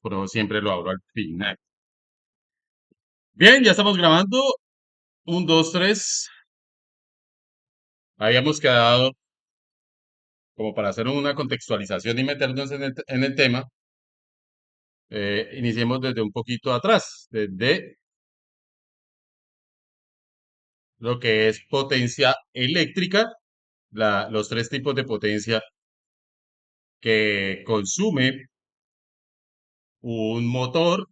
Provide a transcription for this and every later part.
pero siempre lo abro al final. Bien, ya estamos grabando. Un, dos, tres. Habíamos quedado como para hacer una contextualización y meternos en el tema. Iniciemos desde un poquito atrás, desde lo que es potencia eléctrica, los tres tipos de potencia que consume un motor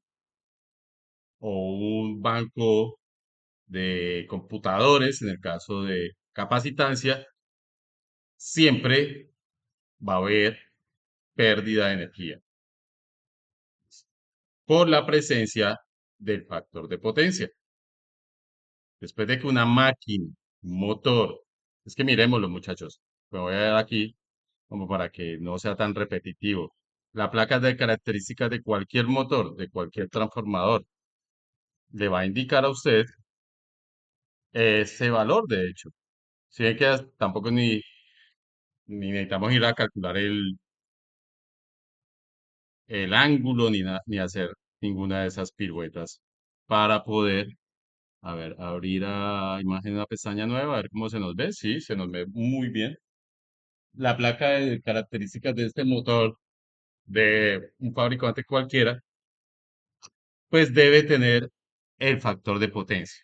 o un banco de computadores, en el caso de capacitancia, siempre va a haber pérdida de energía por la presencia del factor de potencia. Después de que una máquina, un motor, es que miremoslo, muchachos, me voy a dar aquí como para que no sea tan repetitivo. La placa de características de cualquier motor, de cualquier transformador, le va a indicar a usted ese valor, de hecho. Si ven que tampoco ni necesitamos ir a calcular el ángulo ni hacer ninguna de esas piruetas para poder, a ver, abrir a imagen una pestaña nueva, a ver cómo se nos ve. Sí, se nos ve muy bien. La placa de características de este motor de un fabricante cualquiera, pues debe tener el factor de potencia.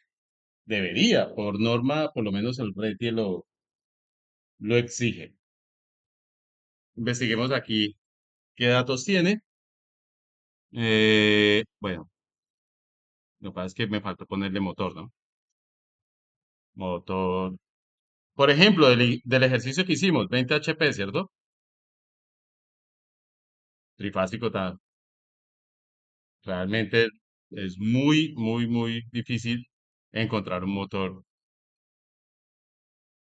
Debería, por norma, por lo menos el RETI lo exige. Investiguemos aquí qué datos tiene. Bueno, lo que pasa es que me faltó ponerle motor, ¿no? Motor. Por ejemplo, del ejercicio que hicimos, 20 HP, ¿cierto? Trifásico, realmente es muy, muy, muy difícil encontrar un motor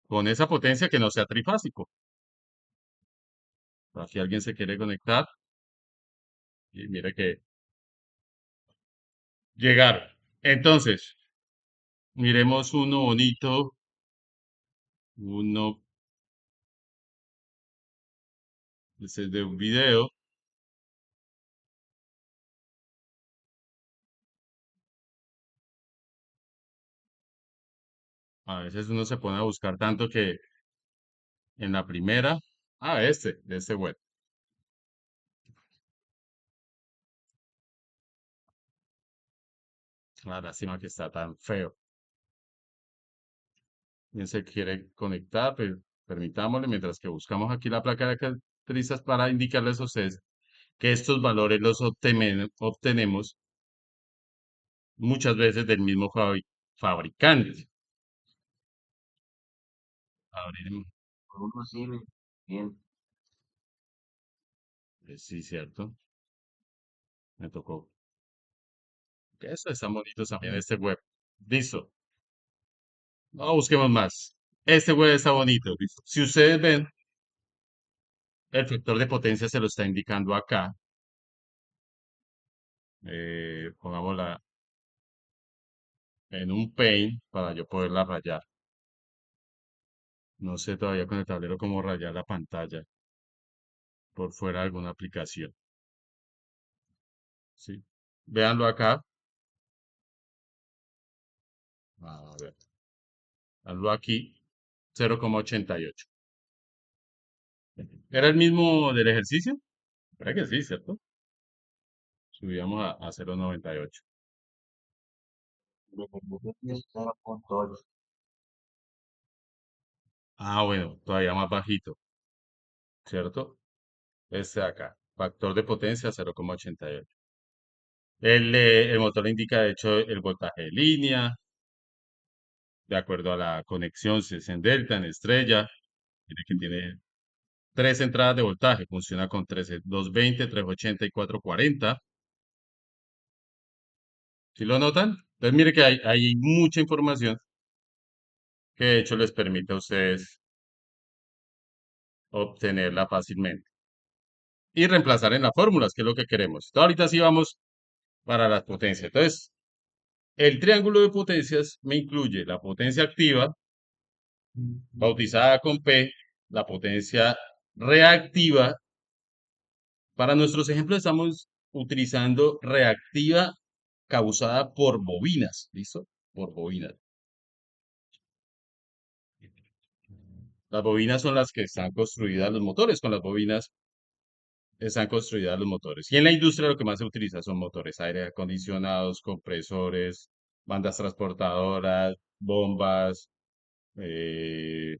con esa potencia que no sea trifásico. Aquí alguien se quiere conectar y mire que llegar. Entonces, miremos uno bonito, uno, este es de un video. A veces uno se pone a buscar tanto que en la primera, de este web. La lástima que está tan feo. Bien se quiere conectar, pero permitámosle mientras que buscamos aquí la placa de características para indicarles a ustedes que estos valores los obtenemos muchas veces del mismo fabricante. Abriremos. Uno sirve bien. Sí, cierto. Me tocó. Eso está bonito también este web. Listo. No busquemos más. Este web está bonito. Listo. Si ustedes ven, el factor de potencia se lo está indicando acá. Pongámosla en un paint para yo poderla rayar. No sé todavía con el tablero cómo rayar la pantalla por fuera de alguna aplicación. ¿Sí? Véanlo acá. A ver. Hazlo aquí. 0,88. ¿Era el mismo del ejercicio? Creo que sí, ¿cierto? Subíamos a 0,98. De beneficio es 0,8. Ah, bueno, todavía más bajito, ¿cierto? Este de acá. Factor de potencia 0,88. El motor le indica, de hecho, el voltaje de línea, de acuerdo a la conexión, si es en delta, en estrella. Mire que tiene tres entradas de voltaje, funciona con 13, 220, 380 y 440. ¿Sí lo notan? Entonces mire que hay mucha información que de hecho les permite a ustedes obtenerla fácilmente. Y reemplazar en las fórmulas, que es lo que queremos. Entonces, ahorita sí vamos para las potencias. Entonces, el triángulo de potencias me incluye la potencia activa, bautizada con P, la potencia reactiva. Para nuestros ejemplos estamos utilizando reactiva causada por bobinas, ¿listo? Por bobinas. Las bobinas son las que están construidas los motores, con las bobinas están construidas los motores. Y en la industria lo que más se utiliza son motores aire acondicionados, compresores, bandas transportadoras, bombas, eh,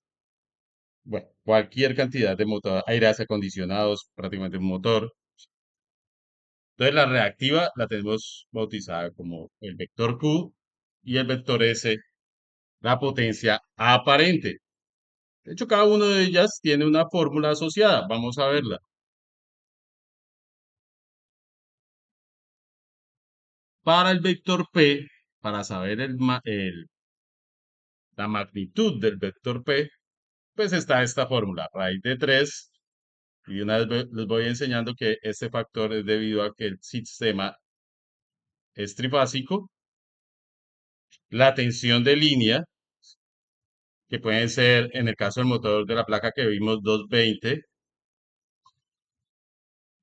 bueno, cualquier cantidad de motor, aires acondicionados, prácticamente un motor. Entonces la reactiva la tenemos bautizada como el vector Q y el vector S, la potencia aparente. De hecho, cada una de ellas tiene una fórmula asociada. Vamos a verla. Para el vector P, para saber la magnitud del vector P, pues está esta fórmula, raíz de 3. Y una vez les voy enseñando que este factor es debido a que el sistema es trifásico. La tensión de línea, que pueden ser, en el caso del motor de la placa que vimos, 220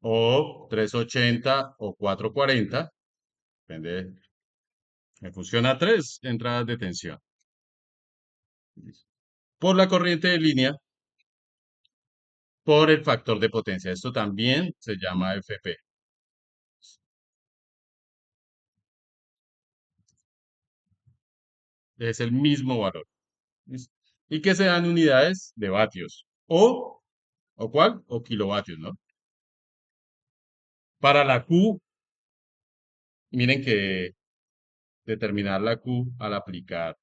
o 380 o 440, depende, me funciona 3 entradas de tensión. Por la corriente de línea, por el factor de potencia. Esto también se llama FP. Es el mismo valor. ¿Listo? Y que se dan unidades de vatios. ¿O cuál? O kilovatios, ¿no? Para la Q, miren que determinar la Q al aplicar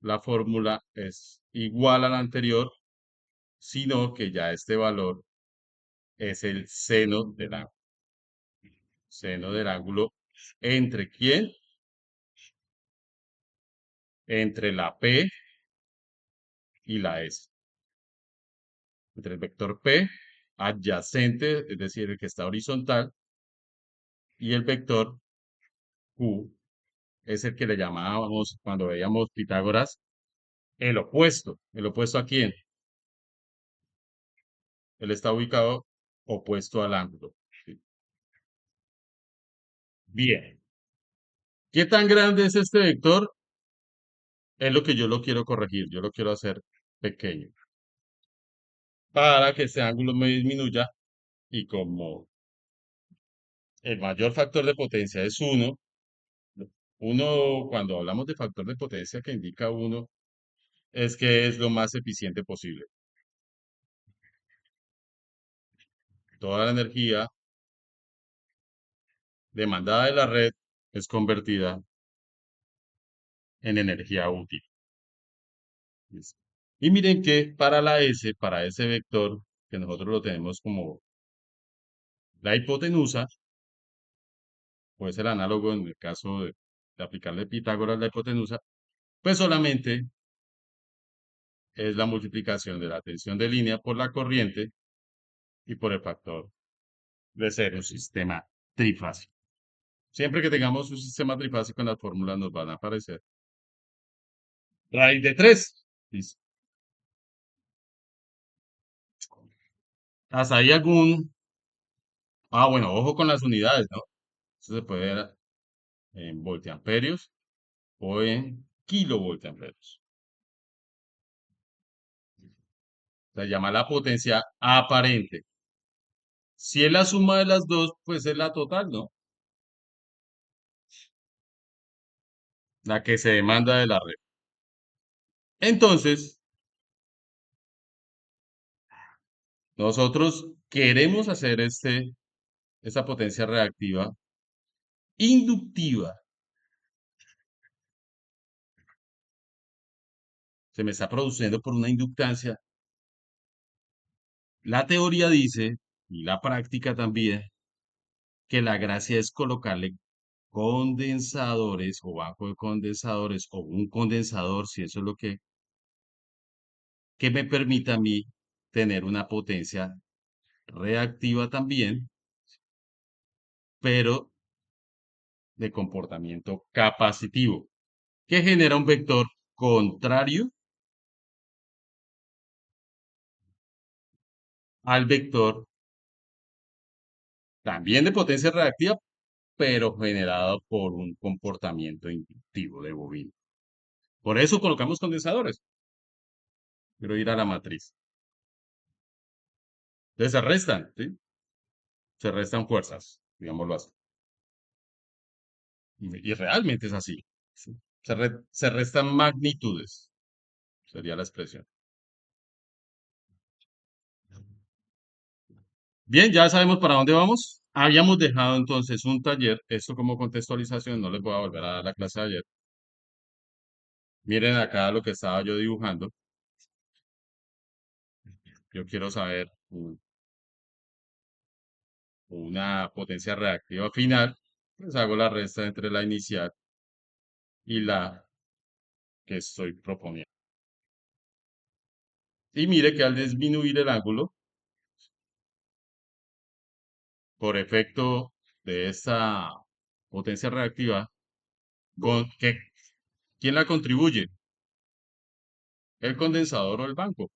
la fórmula es igual a la anterior, sino que ya este valor es el seno del ángulo. Seno del ángulo entre quién? Entre la P y la S. Entre el vector P adyacente, es decir, el que está horizontal, y el vector Q es el que le llamábamos cuando veíamos Pitágoras el opuesto. ¿El opuesto a quién? Él está ubicado opuesto al ángulo. ¿Sí? Bien. ¿Qué tan grande es este vector? Es lo que yo lo quiero corregir. Yo lo quiero hacer pequeño para que este ángulo me disminuya y como el mayor factor de potencia es 1, cuando hablamos de factor de potencia que indica 1, es que es lo más eficiente posible. Toda la energía demandada de la red es convertida en energía útil. ¿Listo? Y miren que para la S, para ese vector, que nosotros lo tenemos como la hipotenusa, pues el análogo en el caso de aplicarle Pitágoras la hipotenusa, pues solamente es la multiplicación de la tensión de línea por la corriente y por el factor de ser un sistema trifásico. Siempre que tengamos un sistema trifásico en las fórmulas nos van a aparecer raíz de 3. ¿Listo? ¿Hasta ahí algún? Ah, bueno, ojo con las unidades, ¿no? Eso se puede ver en voltiamperios o en kilovoltiamperios. Se llama la potencia aparente. Si es la suma de las dos, pues es la total, ¿no? La que se demanda de la red. Entonces, nosotros queremos hacer esta potencia reactiva inductiva. Se me está produciendo por una inductancia. La teoría dice, y la práctica también, que la gracia es colocarle condensadores o banco de condensadores o un condensador, si eso es lo que me permita a mí tener una potencia reactiva también, pero de comportamiento capacitivo, que genera un vector contrario al vector también de potencia reactiva, pero generado por un comportamiento inductivo de bobina. Por eso colocamos condensadores. Quiero ir a la matriz. Entonces se restan, ¿sí? Se restan fuerzas, digámoslo así. Y realmente es así. ¿Sí? Se restan magnitudes, sería la expresión. Bien, ya sabemos para dónde vamos. Habíamos dejado entonces un taller, esto como contextualización, no les voy a volver a dar la clase de ayer. Miren acá lo que estaba yo dibujando. Yo quiero saber una potencia reactiva final, pues hago la resta entre la inicial y la que estoy proponiendo. Y mire que al disminuir el ángulo, por efecto de esta potencia reactiva, que, ¿quién la contribuye? ¿El condensador o el banco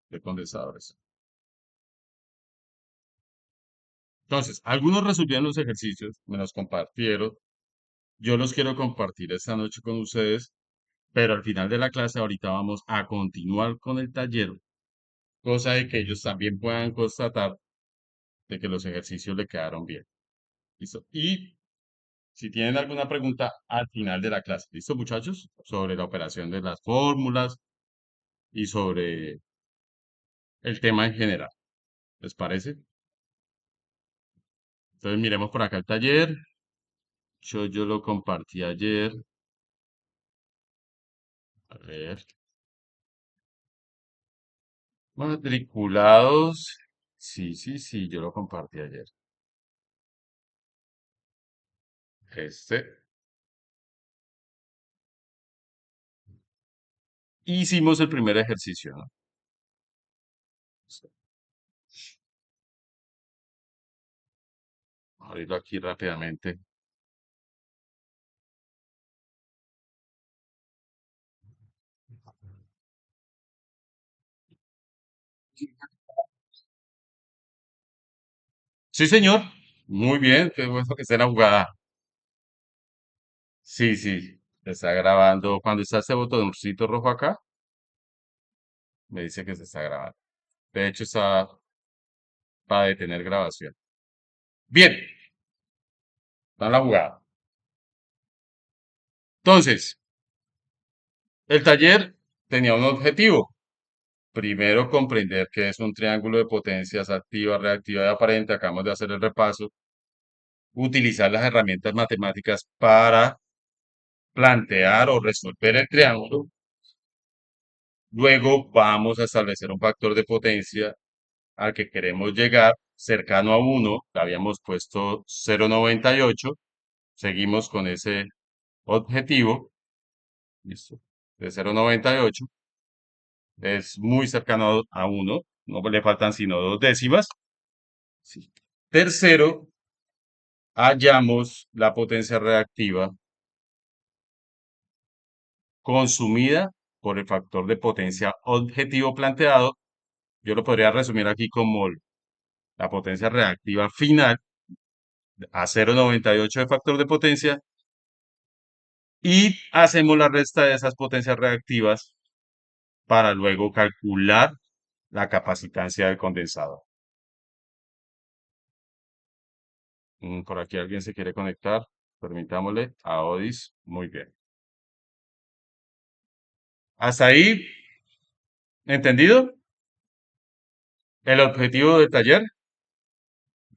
de condensadores? Entonces, algunos resolvieron los ejercicios, me los compartieron. Yo los quiero compartir esta noche con ustedes, pero al final de la clase ahorita vamos a continuar con el taller, cosa de que ellos también puedan constatar de que los ejercicios le quedaron bien. ¿Listo? Y si tienen alguna pregunta al final de la clase, ¿listo, muchachos? Sobre la operación de las fórmulas y sobre el tema en general. ¿Les parece? Entonces miremos por acá el taller. Yo lo compartí ayer. A ver. Matriculados. Sí, sí, sí, yo lo compartí ayer. Este. Hicimos el primer ejercicio, ¿no? Abrirlo aquí rápidamente. Sí, señor. Muy bien, qué bueno que esté en la jugada. Sí, sí, está grabando. Cuando está ese botoncito rojo acá, me dice que se está grabando. De hecho, está para detener grabación. Bien, está en la jugada. Entonces, el taller tenía un objetivo. Primero, comprender qué es un triángulo de potencias activa, reactiva y aparente. Acabamos de hacer el repaso. Utilizar las herramientas matemáticas para plantear o resolver el triángulo. Luego vamos a establecer un factor de potencia al que queremos llegar cercano a 1. Le habíamos puesto 0,98. Seguimos con ese objetivo. Listo. De 0,98. Es muy cercano a 1. No le faltan sino dos décimas. Sí. Tercero, hallamos la potencia reactiva consumida por el factor de potencia objetivo planteado. Yo lo podría resumir aquí como la potencia reactiva final a 0,98 de factor de potencia y hacemos la resta de esas potencias reactivas para luego calcular la capacitancia del condensador. Por aquí alguien se quiere conectar. Permitámosle a Odis. Muy bien. ¿Hasta ahí entendido? El objetivo del taller.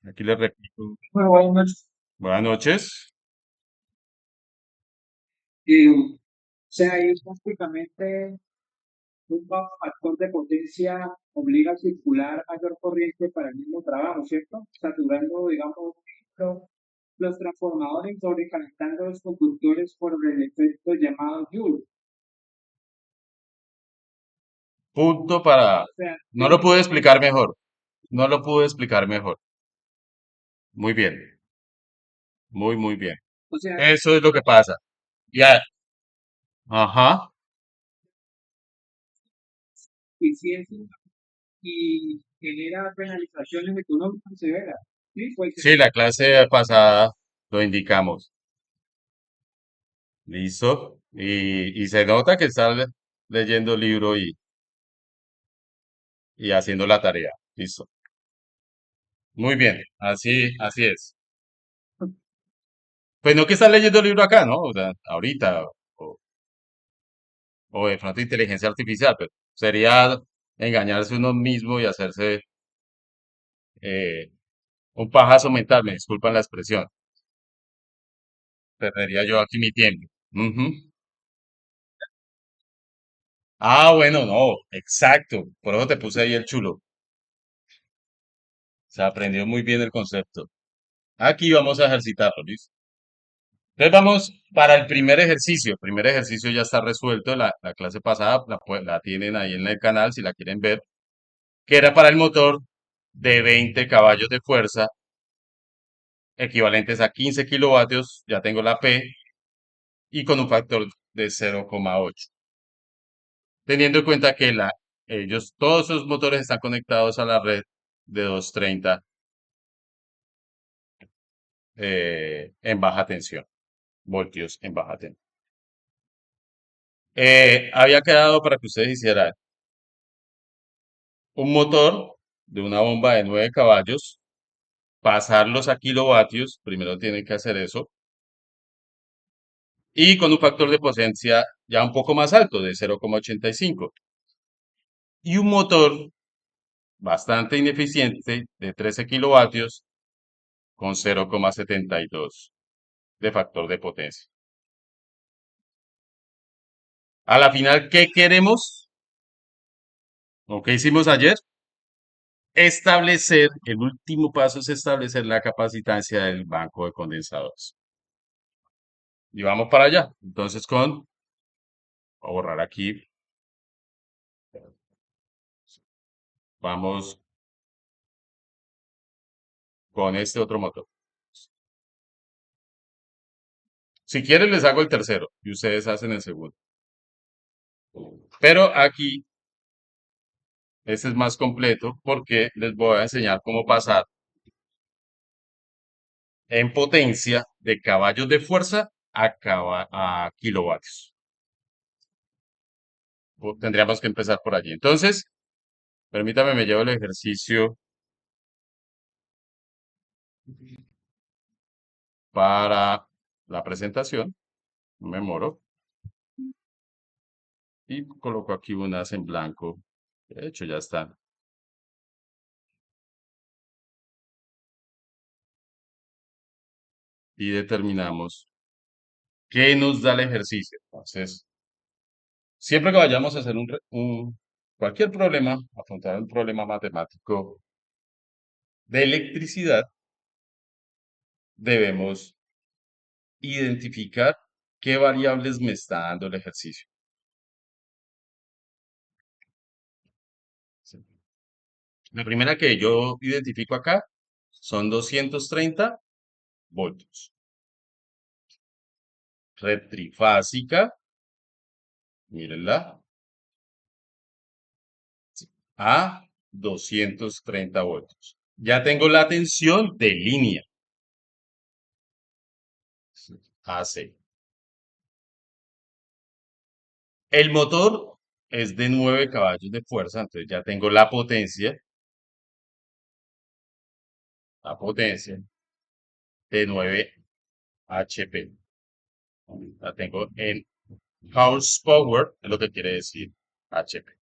Aquí les repito. Bueno, buenas noches. Buenas noches. O sea, ahí prácticamente un factor de potencia obliga a circular mayor corriente para el mismo trabajo, ¿cierto? Saturando, digamos, los transformadores sobrecalentando los conductores por el efecto llamado Joule. Punto para... O sea, No lo pude explicar mejor. No lo pude explicar mejor. Muy bien. Muy, muy bien. o sea, Eso es lo que pasa. Ya. Ajá. eficiencia y genera penalizaciones económicas severas. Sí, pues Sí, la clase pasada. lo indicamos. Listo. Y se nota que está leyendo el libro y haciendo la tarea. Listo. Muy bien. Así es. Pues no que está leyendo el libro acá, ¿no? O sea, ahorita, o, o de pronto inteligencia artificial, pero sería engañarse uno mismo y hacerse eh, un pajazo mental, me disculpan la expresión. Perdería yo aquí mi tiempo. Ujú. Ah, bueno, no, exacto. Por eso te puse ahí el chulo. Se aprendió muy bien el concepto. Aquí vamos a ejercitarlo, ¿listo? Entonces vamos para el primer ejercicio. El primer ejercicio ya está resuelto. La clase pasada la tienen ahí en el canal si la quieren ver. Que era para el motor de 20 caballos de fuerza, equivalentes a 15 kilovatios. Ya tengo la P y con un factor de 0,8. Teniendo en cuenta que todos esos motores están conectados a la red de 230 en baja tensión, voltios en baja tensión. Había quedado para que ustedes hicieran un motor de una bomba de 9 caballos, pasarlos a kilovatios, primero tienen que hacer eso, y con un factor de potencia ya un poco más alto, de 0,85. Y un motor bastante ineficiente de 13 kilovatios con 0,72 de factor de potencia. A la final, ¿qué queremos? ¿O qué hicimos ayer? Establecer, el último paso es establecer la capacitancia del banco de condensadores. Y vamos para allá. Entonces voy a borrar aquí, vamos con este otro motor. Si quieren les hago el tercero y ustedes hacen el segundo. Pero aquí este es más completo porque les voy a enseñar cómo pasar en potencia de caballos de fuerza a kilovatios. Tendríamos que empezar por allí. Entonces, permítame, me llevo el ejercicio para la presentación. Me moro y coloco aquí unas en blanco. De hecho, ya están. Y determinamos qué nos da el ejercicio. Entonces, siempre que vayamos a hacer cualquier problema, afrontar un problema matemático de electricidad, debemos identificar qué variables me está dando el ejercicio. Sí. La primera que yo identifico acá son 230 voltios. Red trifásica, mírenla, a 230 voltios. Ya tengo la tensión de línea, AC. El motor es de 9 caballos de fuerza, entonces ya tengo la potencia de 9 HP. La tengo en horsepower, es lo que quiere decir HP.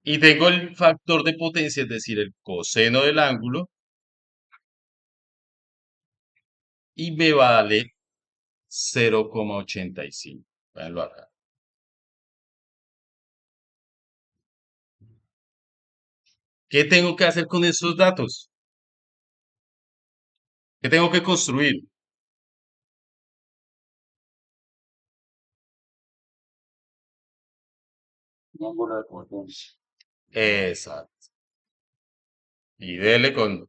Y tengo el factor de potencia, es decir, el coseno del ángulo, y me vale 0,85. Véanlo acá. ¿Qué tengo que hacer con esos datos? ¿Qué tengo que construir? Exacto. Y dele con,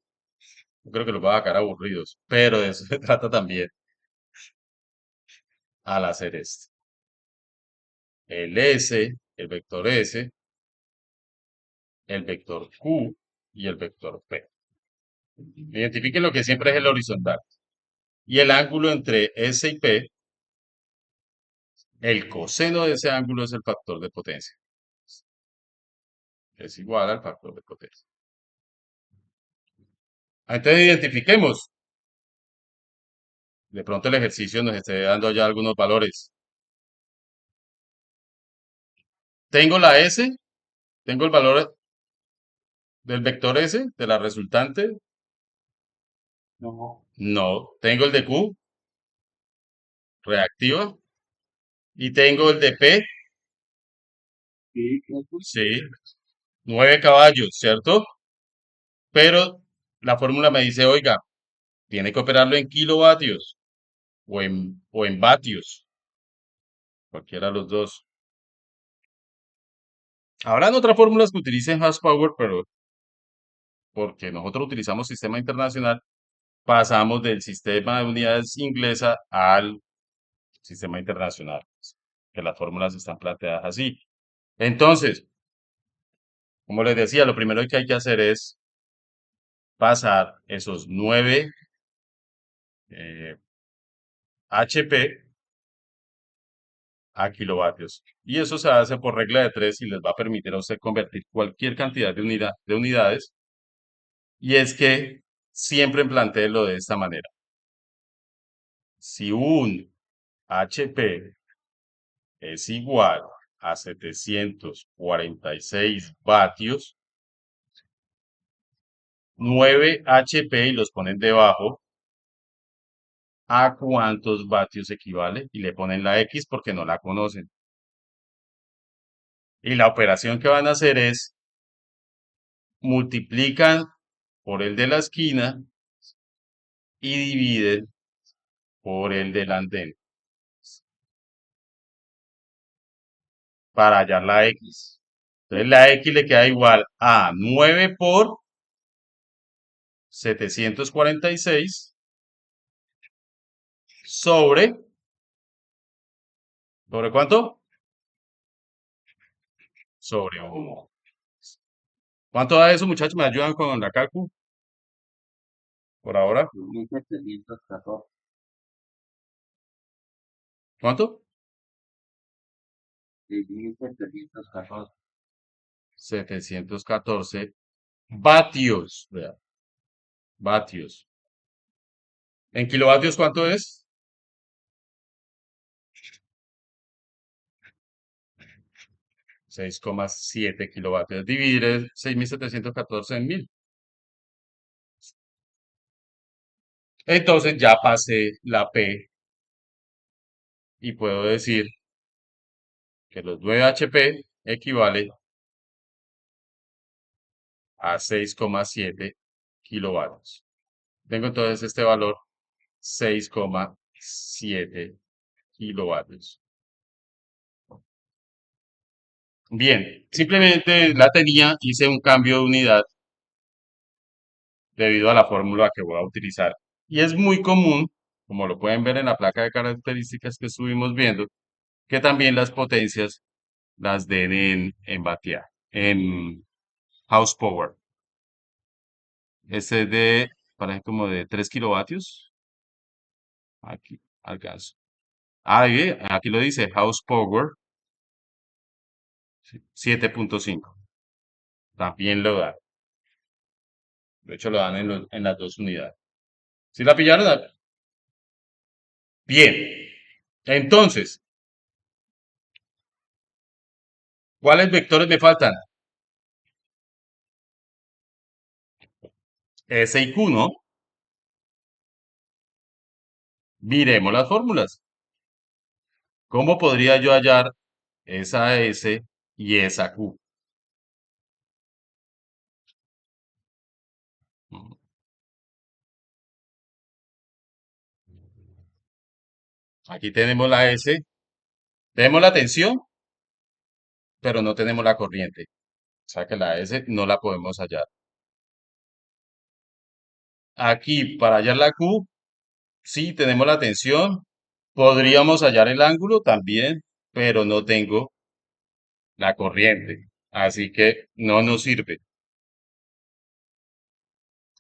yo creo que los va a sacar aburridos, pero de eso se trata también al hacer esto. El S, el vector S, el vector Q y el vector P. Identifiquen lo que siempre es el horizontal. Y el ángulo entre S y P, el coseno de ese ángulo es el factor de potencia. Es igual al factor de potencia. Entonces identifiquemos. De pronto el ejercicio nos esté dando ya algunos valores. Tengo la S, tengo el valor del vector S, de la resultante. No, No. Tengo el de Q, reactiva. Y tengo el de P, sí, eso, sí, 9 caballos, ¿cierto? Pero la fórmula me dice, oiga, tiene que operarlo en kilovatios o en vatios, cualquiera de los dos. Habrán otras fórmulas que utilicen hash power, pero porque nosotros utilizamos sistema internacional, pasamos del sistema de unidades inglesa al sistema internacional, que las fórmulas están planteadas así. Entonces, como les decía, lo primero que hay que hacer es pasar esos 9 eh, HP a kilovatios. Y eso se hace por regla de tres y les va a permitir a usted convertir cualquier cantidad de unidades. Y es que siempre planteelo de esta manera. Si un HP es igual a 746 vatios, 9 HP y los ponen debajo, ¿a cuántos vatios equivale? Y le ponen la X porque no la conocen. Y la operación que van a hacer es multiplican por el de la esquina y dividen por el del andén para hallar la X. Entonces la X le queda igual a 9 por 746 sobre, ¿sobre cuánto? Sobre 1. ¿Cuánto da eso, muchachos? ¿Me ayudan con la calcu por ahora? 1714. ¿Cuánto? 1714. 714 vatios. Vea, vatios. ¿En kilovatios cuánto es? 6,7 kilovatios. Dividir 6.714 en 1000. Entonces ya pasé la P y puedo decir que los 9 HP equivale a 6,7 kilovatios. Tengo entonces este valor 6,7 kilovatios. Bien, simplemente la tenía, hice un cambio de unidad debido a la fórmula que voy a utilizar. Y es muy común, como lo pueden ver en la placa de características que estuvimos viendo, que también las potencias las den en batia, en house power. Este es de, parece como de 3 kilovatios. Aquí alcanzo. Ahí, aquí lo dice, house power 7,5. También lo da. De hecho, lo dan en las dos unidades. ¿Sí la pillaron? Bien. Entonces, ¿cuáles vectores me faltan? S y Q, ¿no? Miremos las fórmulas. ¿Cómo podría yo hallar esa S y esa Q? Mm, Aquí tenemos la S, tenemos la tensión, pero no tenemos la corriente. O sea que la S no la podemos hallar. Aquí, para hallar la Q, sí tenemos la tensión. Podríamos hallar el ángulo también, pero no tengo la corriente. Así que no nos sirve.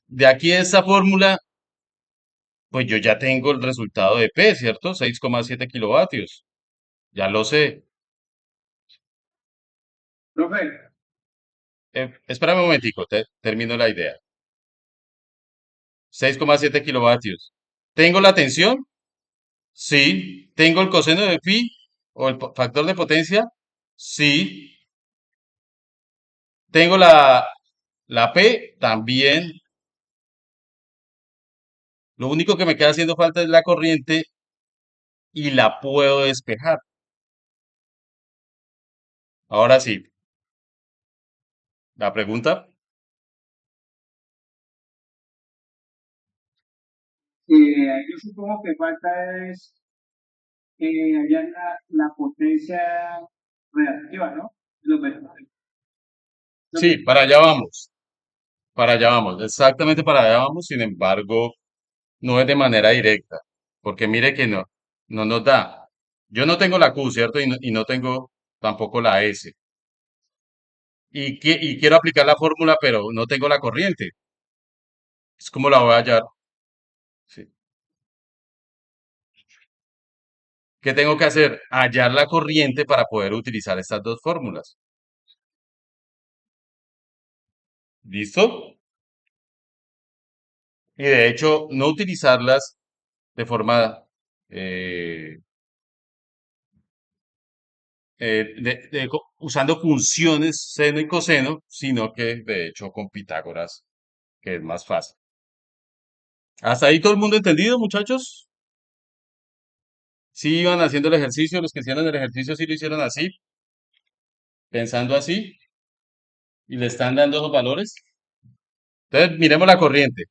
De aquí esta fórmula Pues yo ya tengo el resultado de P, ¿cierto? 6,7 kilovatios. Ya lo sé. Profe, Espérame un momentico, termino la idea. 6,7 kilovatios. ¿Tengo la tensión? Sí. ¿Tengo el coseno de phi o el factor de potencia? Sí. ¿Tengo la P? También. Lo único que me queda haciendo falta es la corriente y la puedo despejar. Ahora sí, la pregunta. yo supongo que falta es hallar la potencia reactiva, ¿no? Los vectores. Los Sí, para allá vamos. Para allá vamos. Exactamente para allá vamos. Sin embargo, no es de manera directa. Porque mire que no nos da. Yo no tengo la Q, ¿cierto? Y no tengo tampoco la S. Y quiero aplicar la fórmula, pero no tengo la corriente. Es como la voy a hallar. Sí. ¿Qué tengo que hacer? Hallar la corriente para poder utilizar estas dos fórmulas. ¿Listo? Y de hecho, no utilizarlas de forma eh, usando funciones seno y coseno, sino que de hecho con Pitágoras, que es más fácil. ¿Hasta ahí todo el mundo entendido, muchachos? ¿Sí iban haciendo el ejercicio? Los que hicieron el ejercicio sí lo hicieron así, pensando así, y le están dando esos valores. Entonces, miremos la corriente.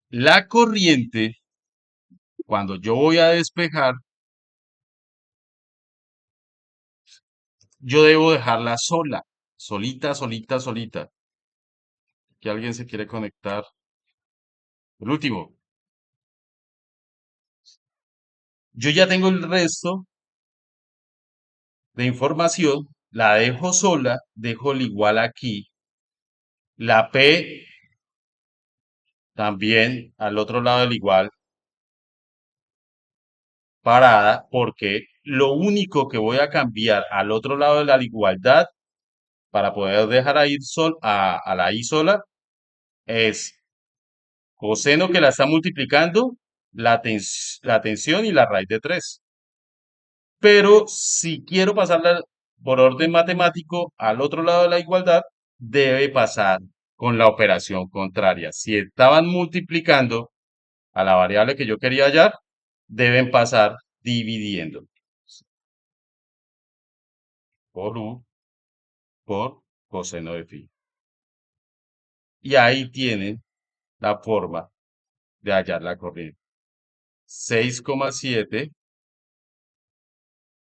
La corriente, cuando yo voy a despejar, yo debo dejarla sola, solita, solita, solita. Que alguien se quiere conectar. El último. Yo ya tengo el resto de información, la dejo sola, dejo el igual aquí. La P también al otro lado del igual, parada, porque lo único que voy a cambiar al otro lado de la igualdad para poder dejar a, a la I sola es coseno que la está multiplicando, la tensión y la raíz de 3. Pero si quiero pasarla por orden matemático al otro lado de la igualdad, debe pasar con la operación contraria. Si estaban multiplicando a la variable que yo quería hallar, deben pasar dividiendo por U por coseno de phi. Y ahí tienen la forma de hallar la corriente. 6,7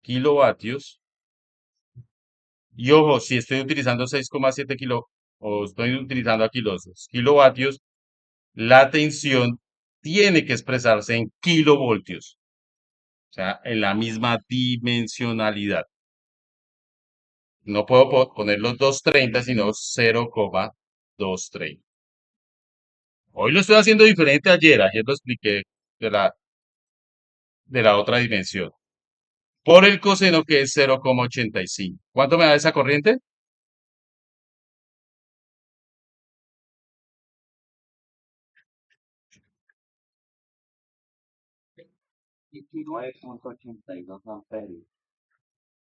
kilovatios. Y ojo, si estoy utilizando 6,7 o estoy utilizando aquí los kilovatios, la tensión tiene que expresarse en kilovoltios, o sea, en la misma dimensionalidad. No puedo poner los 230, sino 0,230. Hoy lo estoy haciendo diferente ayer lo expliqué de la otra dimensión. Por el coseno que es 0,85. ¿Cuánto me da esa corriente?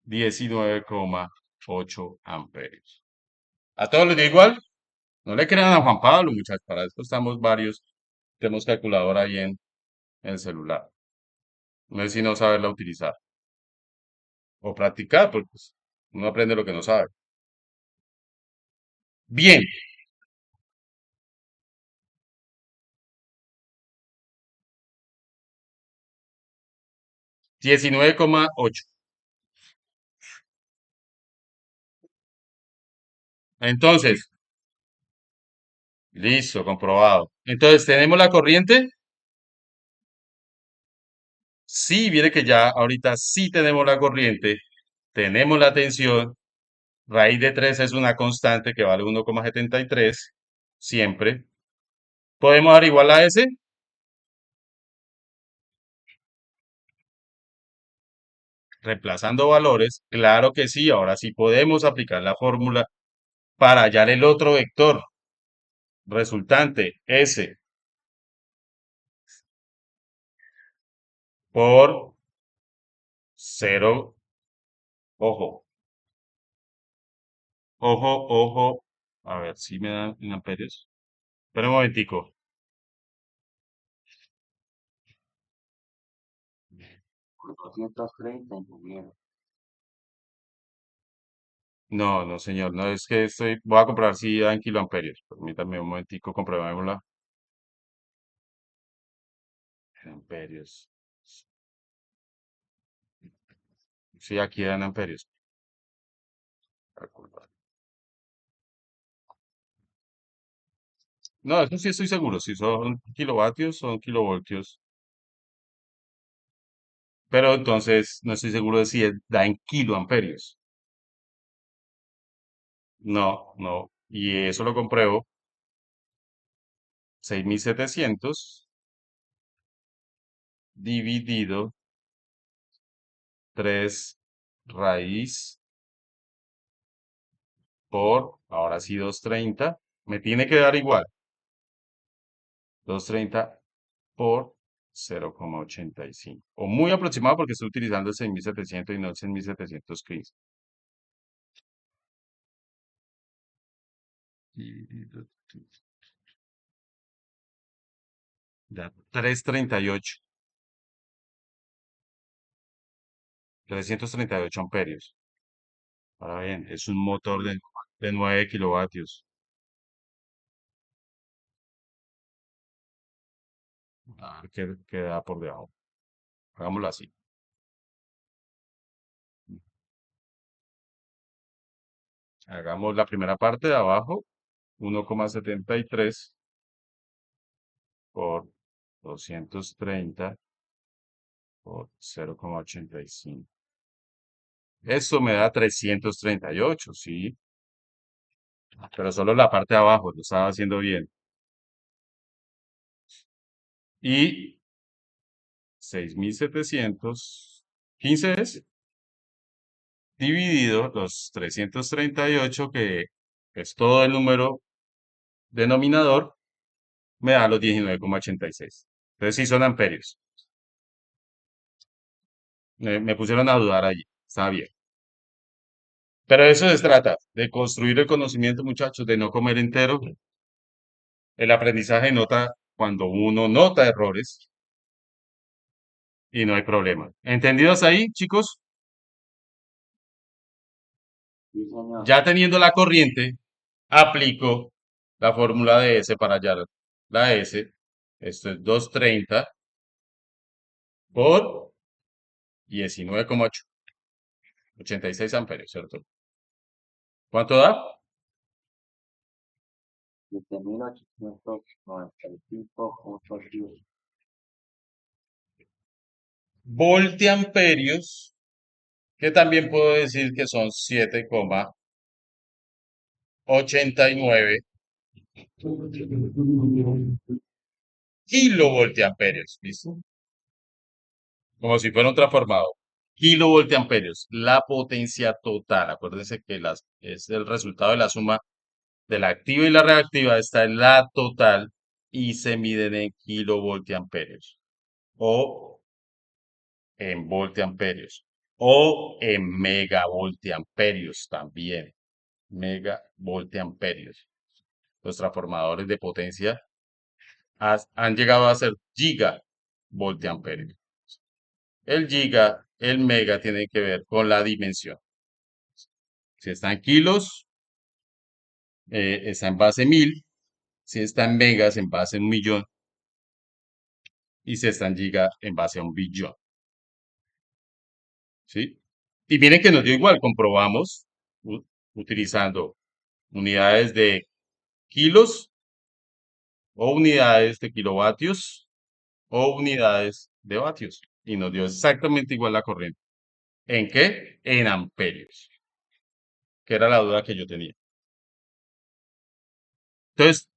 19,8 amperios. ¿A todos les dio igual? No le crean a Juan Pablo, muchachos. Para esto estamos varios. Tenemos calculadora ahí en el celular. No es sino saberla utilizar. O practicar, porque pues, uno aprende lo que no sabe. Bien, 19,8. Entonces, listo, comprobado. Entonces, ¿tenemos la corriente? Sí, viene que ya ahorita sí tenemos la corriente. Tenemos la tensión. Raíz de 3 es una constante que vale 1,73. Siempre. ¿Podemos dar igual a S? reemplazando valores, claro que sí, ahora sí podemos aplicar la fórmula para hallar el otro vector resultante, S, por cero, ojo, ojo, a ver si me dan en amperios. Espera un momentico. 430, ingeniero. No, no, señor, no es que voy a comprobar si da en kiloamperios. Permítame un momentico, comprobémosla. Amperios. Sí, aquí dan amperios. Calcular. No, eso sí estoy seguro. Si son kilovatios, son kilovoltios. Pero entonces no estoy seguro de si da en kiloamperios. No, no. Y eso lo compruebo. 6.700 dividido 3 raíz por, ahora sí, 230. Me tiene que dar igual. 230 por 0,85. O muy aproximado porque estoy utilizando el 6.700 y no el 6.715. Dividido, da 338. 338 amperios. Ahora bien, es un motor de 9 kilovatios. A ver qué da por debajo. Hagámoslo así. Hagamos la primera parte de abajo, 1,73 por 230 por 0,85. Eso me da 338, sí, pero solo la parte de abajo, lo estaba haciendo bien. Y 6.715 es dividido los 338, que es todo el número denominador, me da los 19,86. Entonces sí son amperios. Me pusieron a dudar allí. Está bien. Pero de eso se trata, de construir el conocimiento, muchachos, de no comer entero. El aprendizaje nota cuando uno nota errores y no hay problema. ¿Entendidos ahí, chicos? Sí, señor. Ya teniendo la corriente, aplico la fórmula de S para hallar la S. Esto es 230 por 19,8. 86 amperios, ¿cierto? ¿Cuánto da? 7.895,10 voltiamperios, que también puedo decir que son 7,89 kilovoltiamperios, ¿listo? Como si fuera un transformador. Kilovoltiamperios, la potencia total. Acuérdense que es el resultado de la suma de la activa y la reactiva, está en la total y se miden en kilovoltiamperios o en voltiamperios o en megavoltiamperios también. Megavoltiamperios. Los transformadores de potencia han llegado a ser gigavoltiamperios. El giga, el mega tiene que ver con la dimensión. Si está en kilos, está en base 1000. Si está en megas, en base a 1.000.000. Y si está en giga, en base a 1.000.000.000. ¿Sí? Y miren que nos dio igual. Comprobamos utilizando unidades de kilos o unidades de kilovatios o unidades de vatios. Y nos dio exactamente igual la corriente. ¿En qué? En amperios, que era la duda que yo tenía. Entonces,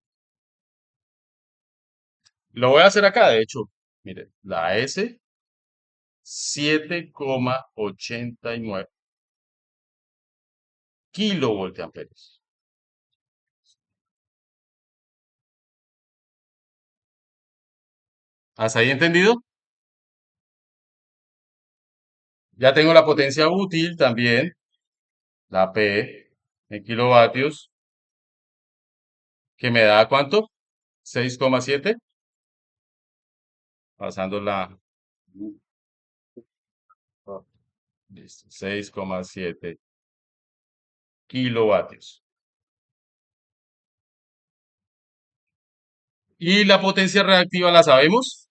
lo voy a hacer acá, de hecho. Mire, la S 7,89 kilovoltiamperios. ¿Hasta ahí entendido? Ya tengo la potencia útil también, la P en kilovatios, que me da ¿cuánto? 6,7, pasando la... Listo, 6,7 kilovatios. ¿Y la potencia reactiva la sabemos?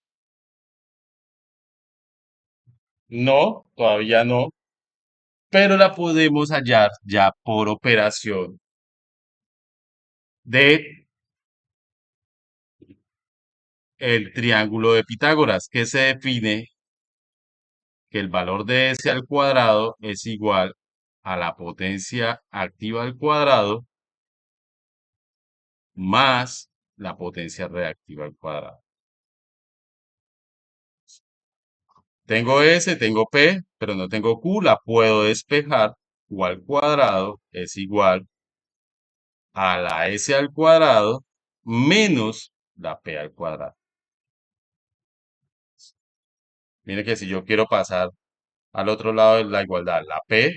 No, todavía no, pero la podemos hallar ya por operación de el triángulo de Pitágoras, que se define que el valor de S al cuadrado es igual a la potencia activa al cuadrado más la potencia reactiva al cuadrado. Tengo S, tengo P, pero no tengo Q, la puedo despejar. Q al cuadrado es igual a la S al cuadrado menos la P al cuadrado. Mire que si yo quiero pasar al otro lado de la igualdad, la P,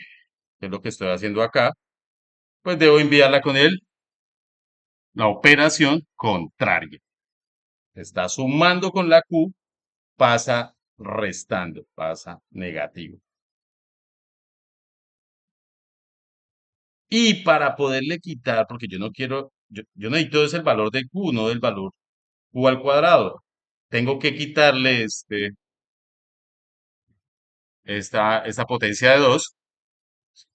que es lo que estoy haciendo acá, pues debo enviarla con la operación contraria. Está sumando con la Q, pasa restando, pasa negativo. Y para poderle quitar, porque yo no quiero, yo necesito es el valor de Q, no del valor Q al cuadrado. Tengo que quitarle esta potencia de 2.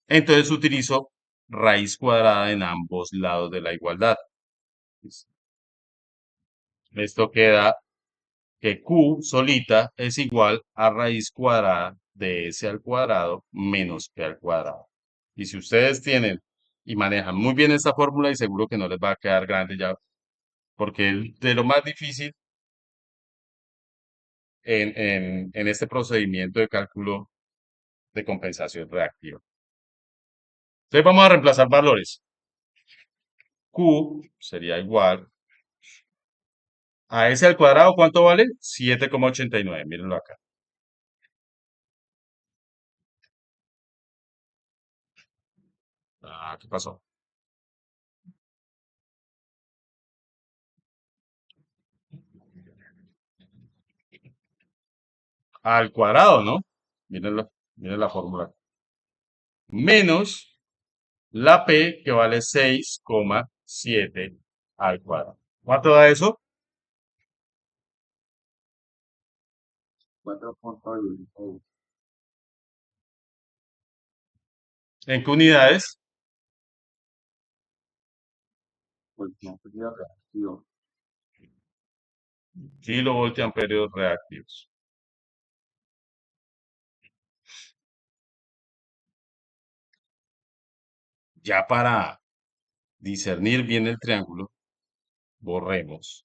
Entonces utilizo raíz cuadrada en ambos lados de la igualdad. Esto queda que Q solita es igual a raíz cuadrada de S al cuadrado menos P al cuadrado. Y si ustedes tienen y manejan muy bien esta fórmula, y seguro que no les va a quedar grande ya, porque es de lo más difícil en este procedimiento de cálculo de compensación reactiva. Entonces vamos a reemplazar valores. Q sería igual a S al cuadrado, ¿cuánto vale? 7,89, mírenlo acá. Ah, ¿qué pasó? Al cuadrado, ¿no? Mírenlo, miren la fórmula. Menos la P, que vale 6,7 al cuadrado. ¿Cuánto da eso? 4,16. ¿En qué unidades? Pues no, pues ya reactivo. Kilovoltiamperios reactivos. Ya para discernir bien el triángulo, borremos.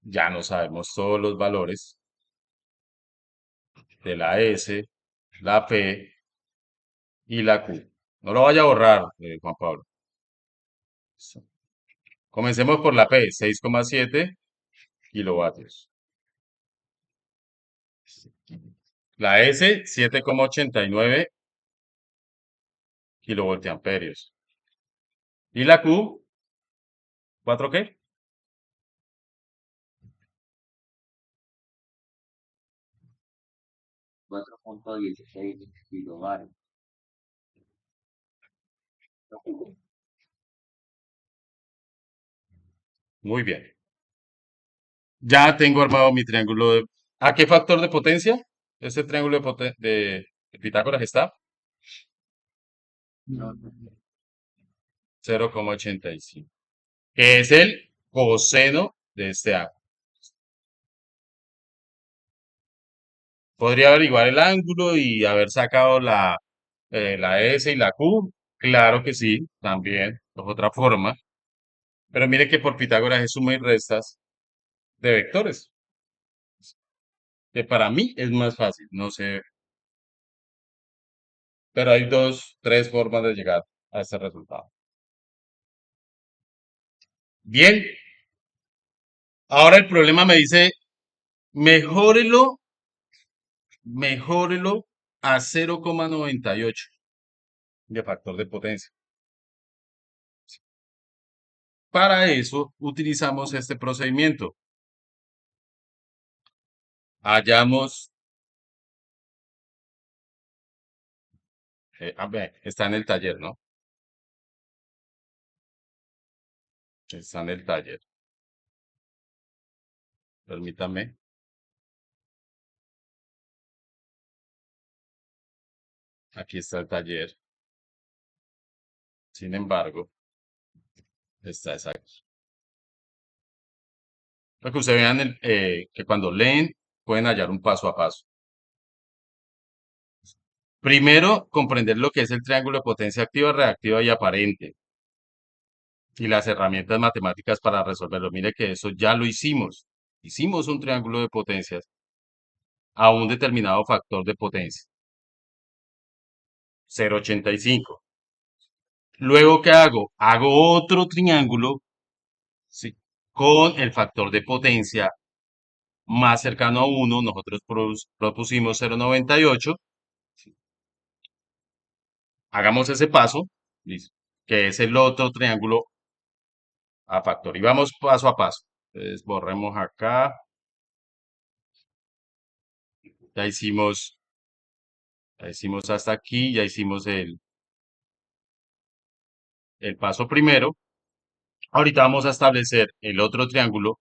Ya no sabemos todos los valores de la S, la P y la Q. No lo vaya a borrar, Juan Pablo. Comencemos por la P, 6,7 kilovatios. La S, 7,89 kilovoltiamperios. ¿Y la Q? ¿4 qué? 4,16 kilovatios. Muy bien. Ya tengo armado mi triángulo de... ¿A qué factor de potencia? Este triángulo de Pitágoras está. 0,85. Que es el coseno de este ángulo. Podría averiguar el ángulo y haber sacado la S y la Q. Claro que sí, también, es otra forma. Pero mire que por Pitágoras es suma y restas de vectores. que para mí es más fácil, no sé, pero hay dos, tres formas de llegar a ese resultado. Bien, ahora el problema me dice, mejórelo, mejórelo a 0,98 de factor de potencia. Para eso utilizamos este procedimiento. Hallamos, a ver, está en el taller, ¿no? Está en el taller. Permítame. Aquí está el taller. Sin embargo, está exacto. Para que ustedes vean que cuando leen pueden hallar un paso a paso. Primero, comprender lo que es el triángulo de potencia activa, reactiva y aparente y las herramientas matemáticas para resolverlo. Mire que eso ya lo hicimos. Hicimos un triángulo de potencias a un determinado factor de potencia, 0,85. Luego, ¿qué hago? Hago otro triángulo, ¿sí? Con el factor de potencia más cercano a 1. Nosotros propusimos 0,98. Hagamos ese paso, listo, que es el otro triángulo a factor. Y vamos paso a paso. Entonces, borremos acá. Ya hicimos hasta aquí, ya hicimos el paso primero. Ahorita vamos a establecer el otro triángulo,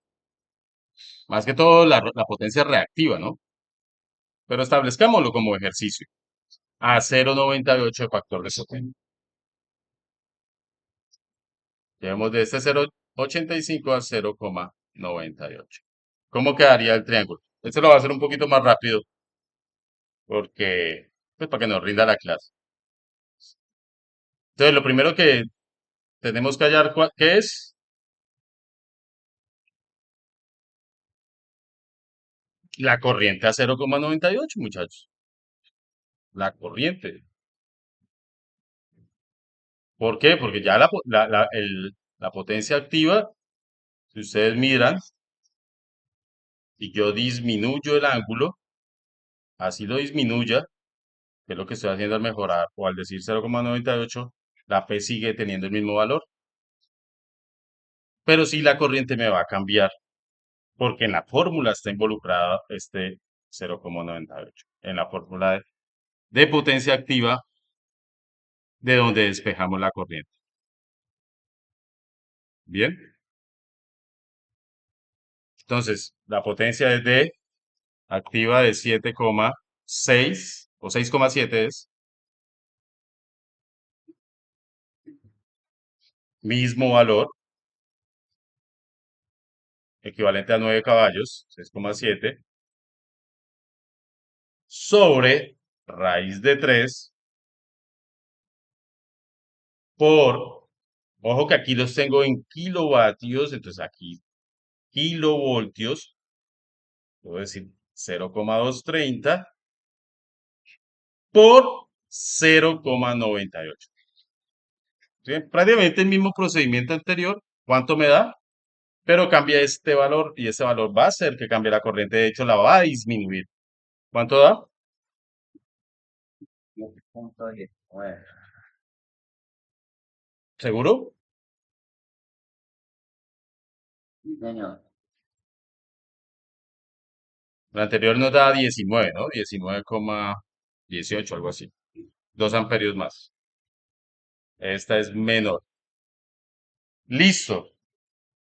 más que todo la potencia reactiva, ¿no? Pero establezcámoslo como ejercicio. A 0,98 de factor de potencia. Llevamos de este 0,85 a 0,98. ¿Cómo quedaría el triángulo? Este lo va a hacer un poquito más rápido porque, pues para que nos rinda la clase. Entonces, lo primero que tenemos que hallar, ¿qué es? La corriente a 0,98, muchachos. La corriente. ¿Por qué? Porque ya la potencia activa, si ustedes miran, y yo disminuyo el ángulo, así lo disminuya, que es lo que estoy haciendo al mejorar, o al decir 0,98, la P sigue teniendo el mismo valor. Pero sí la corriente me va a cambiar, porque en la fórmula está involucrada este 0,98, en la fórmula de potencia activa, de donde despejamos la corriente. Bien, entonces la potencia es de activa de 7,6 o 6,7 es mismo valor, equivalente a 9 caballos, 6,7 sobre raíz de 3 por, ojo que aquí los tengo en kilovatios, entonces aquí kilovoltios, puedo decir 0,230 por 0,98. ¿Sí? Prácticamente el mismo procedimiento anterior. ¿Cuánto me da? Pero cambia este valor y ese valor va a hacer que cambie la corriente. De hecho, la va a disminuir. ¿Cuánto da? 10,19. ¿Seguro? Sí, señor. La anterior nos da 19, ¿no? 19,18, algo así. 2 amperios más. Esta es menor. Listo.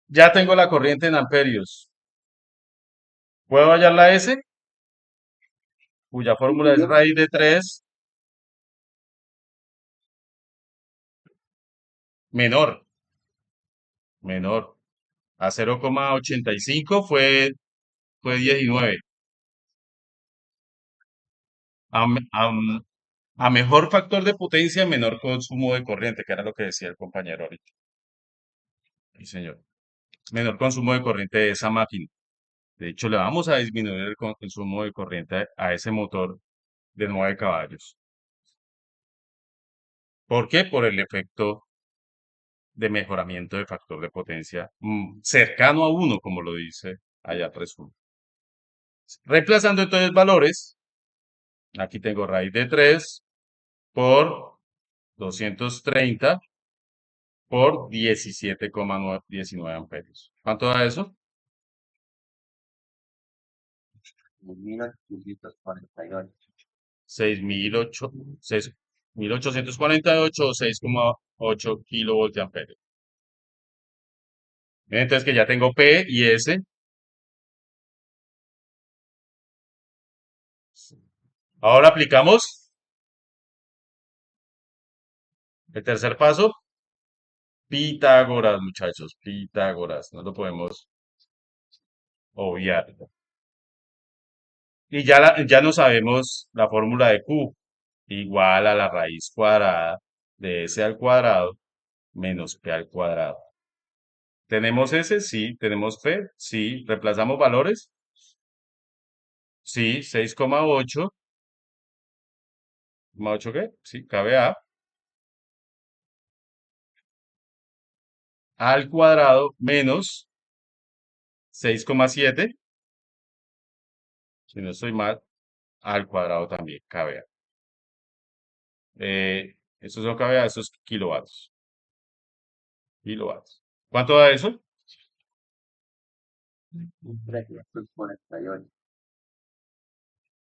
Ya tengo la corriente en amperios. ¿Puedo hallar la S? Cuya Sí, fórmula es señor. raíz de 3 menor. Menor. A 0,85 fue 19. A, me- a m- a mejor factor de potencia, menor consumo de corriente, que era lo que decía el compañero ahorita. Sí, señor. Menor consumo de corriente de esa máquina. De hecho, le vamos a disminuir el consumo de corriente a ese motor de 9 caballos. ¿Por qué? Por el efecto de mejoramiento de factor de potencia cercano a uno, como lo dice allá 3.1. Reemplazando entonces valores, aquí tengo raíz de 3 por 230 por 17,19 amperios. ¿Cuánto da eso? 6.848 o 6,8 kilovoltiamperios. Entonces que ya tengo P y S. Ahora aplicamos el tercer paso. Pitágoras, muchachos, Pitágoras. No lo podemos obviar. Y ya, ya no sabemos la fórmula de Q, igual a la raíz cuadrada de S al cuadrado menos P al cuadrado. ¿Tenemos S? Sí. ¿Tenemos P? Sí. ¿Reemplazamos valores? Sí. 6,8. ¿8 qué? Sí. Cabe A al cuadrado menos 6,7. Si no estoy mal, al cuadrado también cabe A. Estos no cabe A, estos kilovatios. Kilovatios. ¿Cuánto da eso?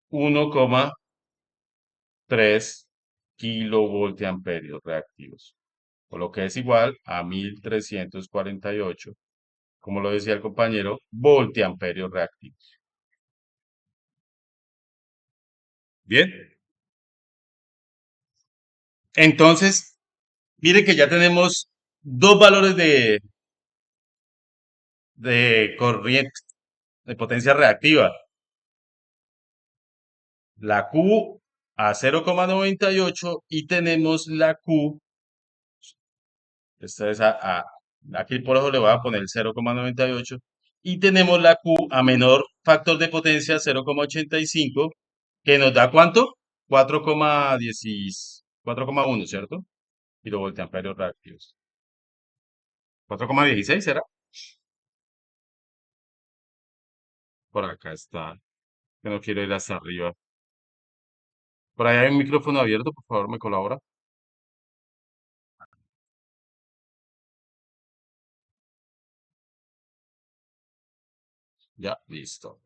1,3 kilovoltiamperios reactivos, por lo que es igual a 1.348, como lo decía el compañero, voltiamperios reactivos. Bien, entonces, mire que ya tenemos dos valores de corriente, de potencia reactiva. La Q a 0,98 y tenemos la Q, esta es aquí por eso le voy a poner 0,98 y tenemos la Q a menor factor de potencia 0,85 que nos da ¿cuánto? 4,10, 4,1, ¿cierto? Kilovoltamperios reactivos. 4,16 será. Por acá está, que no quiero ir hasta arriba. Por ahí hay un micrófono abierto, por favor, me colabora. Ya, listo.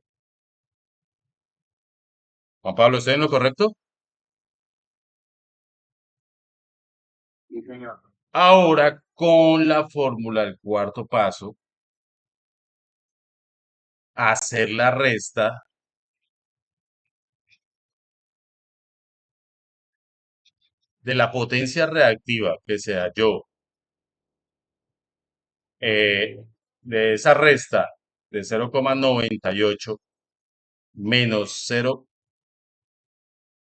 Juan Pablo, ¿estoy en lo correcto? Ahora, con la fórmula del cuarto paso, hacer la resta de la potencia reactiva que sea yo, de esa resta de 0,98 menos 0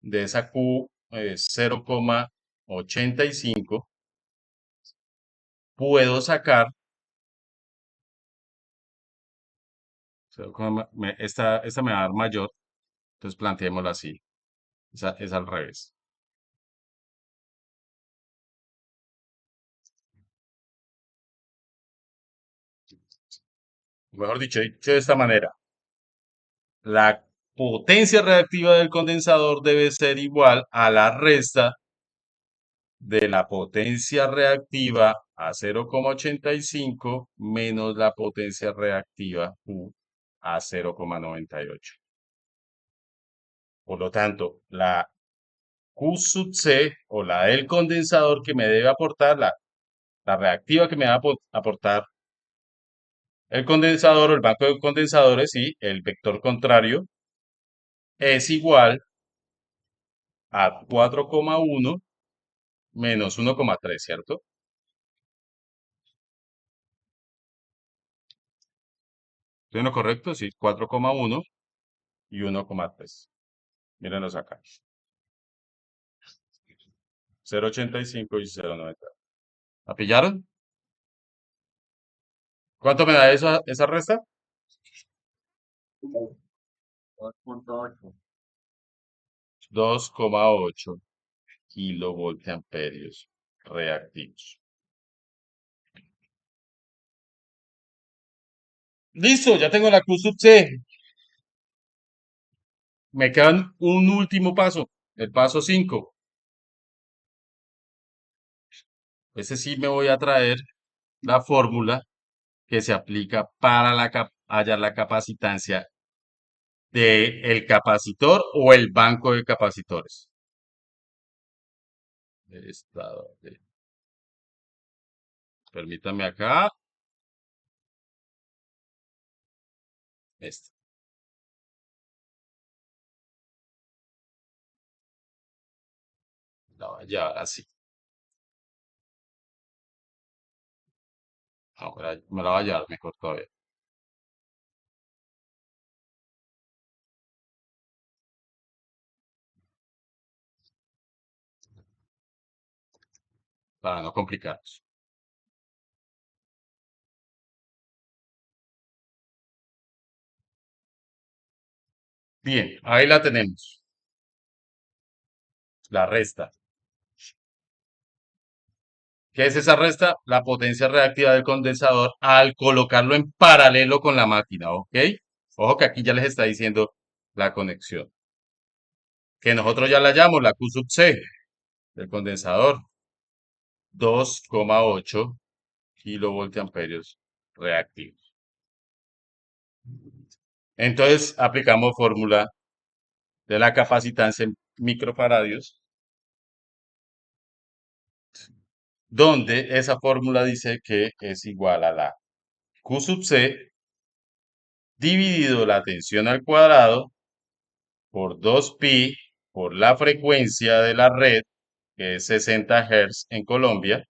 de esa Q 0,85, puedo sacar, esta me va a dar mayor, entonces planteémoslo así, es al revés. Mejor dicho de esta manera, la potencia reactiva del condensador debe ser igual a la resta de la potencia reactiva a 0,85 menos la potencia reactiva Q a 0,98. Por lo tanto, la Q sub C o la del condensador que me debe aportar, la reactiva que me va a aportar el condensador o el banco de condensadores y el vector contrario es igual a 4,1 menos 1,3, ¿cierto? ¿Estoy en lo correcto? Sí, 4,1 y 1,3. Mírenlos acá. 0,85 y 0,90. ¿La pillaron? ¿Cuánto me da esa resta? 2,8 kilovoltamperios reactivos. Listo, ya tengo la Q sub C. Me queda un último paso, el paso 5. Ese sí me voy a traer la fórmula que se aplica para hallar la capacitancia del capacitor o el banco de capacitores. Estado de- Permítame acá. Este. La voy a llevar así. Ahora me la voy a llevar mejor todavía. Para no complicarnos. Bien, ahí la tenemos. La resta. ¿Qué es esa resta? La potencia reactiva del condensador al colocarlo en paralelo con la máquina, ¿ok? Ojo que aquí ya les está diciendo la conexión. Que nosotros ya la llamamos la Q sub C del condensador. 2,8 kilovoltamperios reactivos. Entonces aplicamos fórmula de la capacitancia en microfaradios, donde esa fórmula dice que es igual a la Q sub C dividido la tensión al cuadrado por 2pi por la frecuencia de la red, que es 60 Hz en Colombia,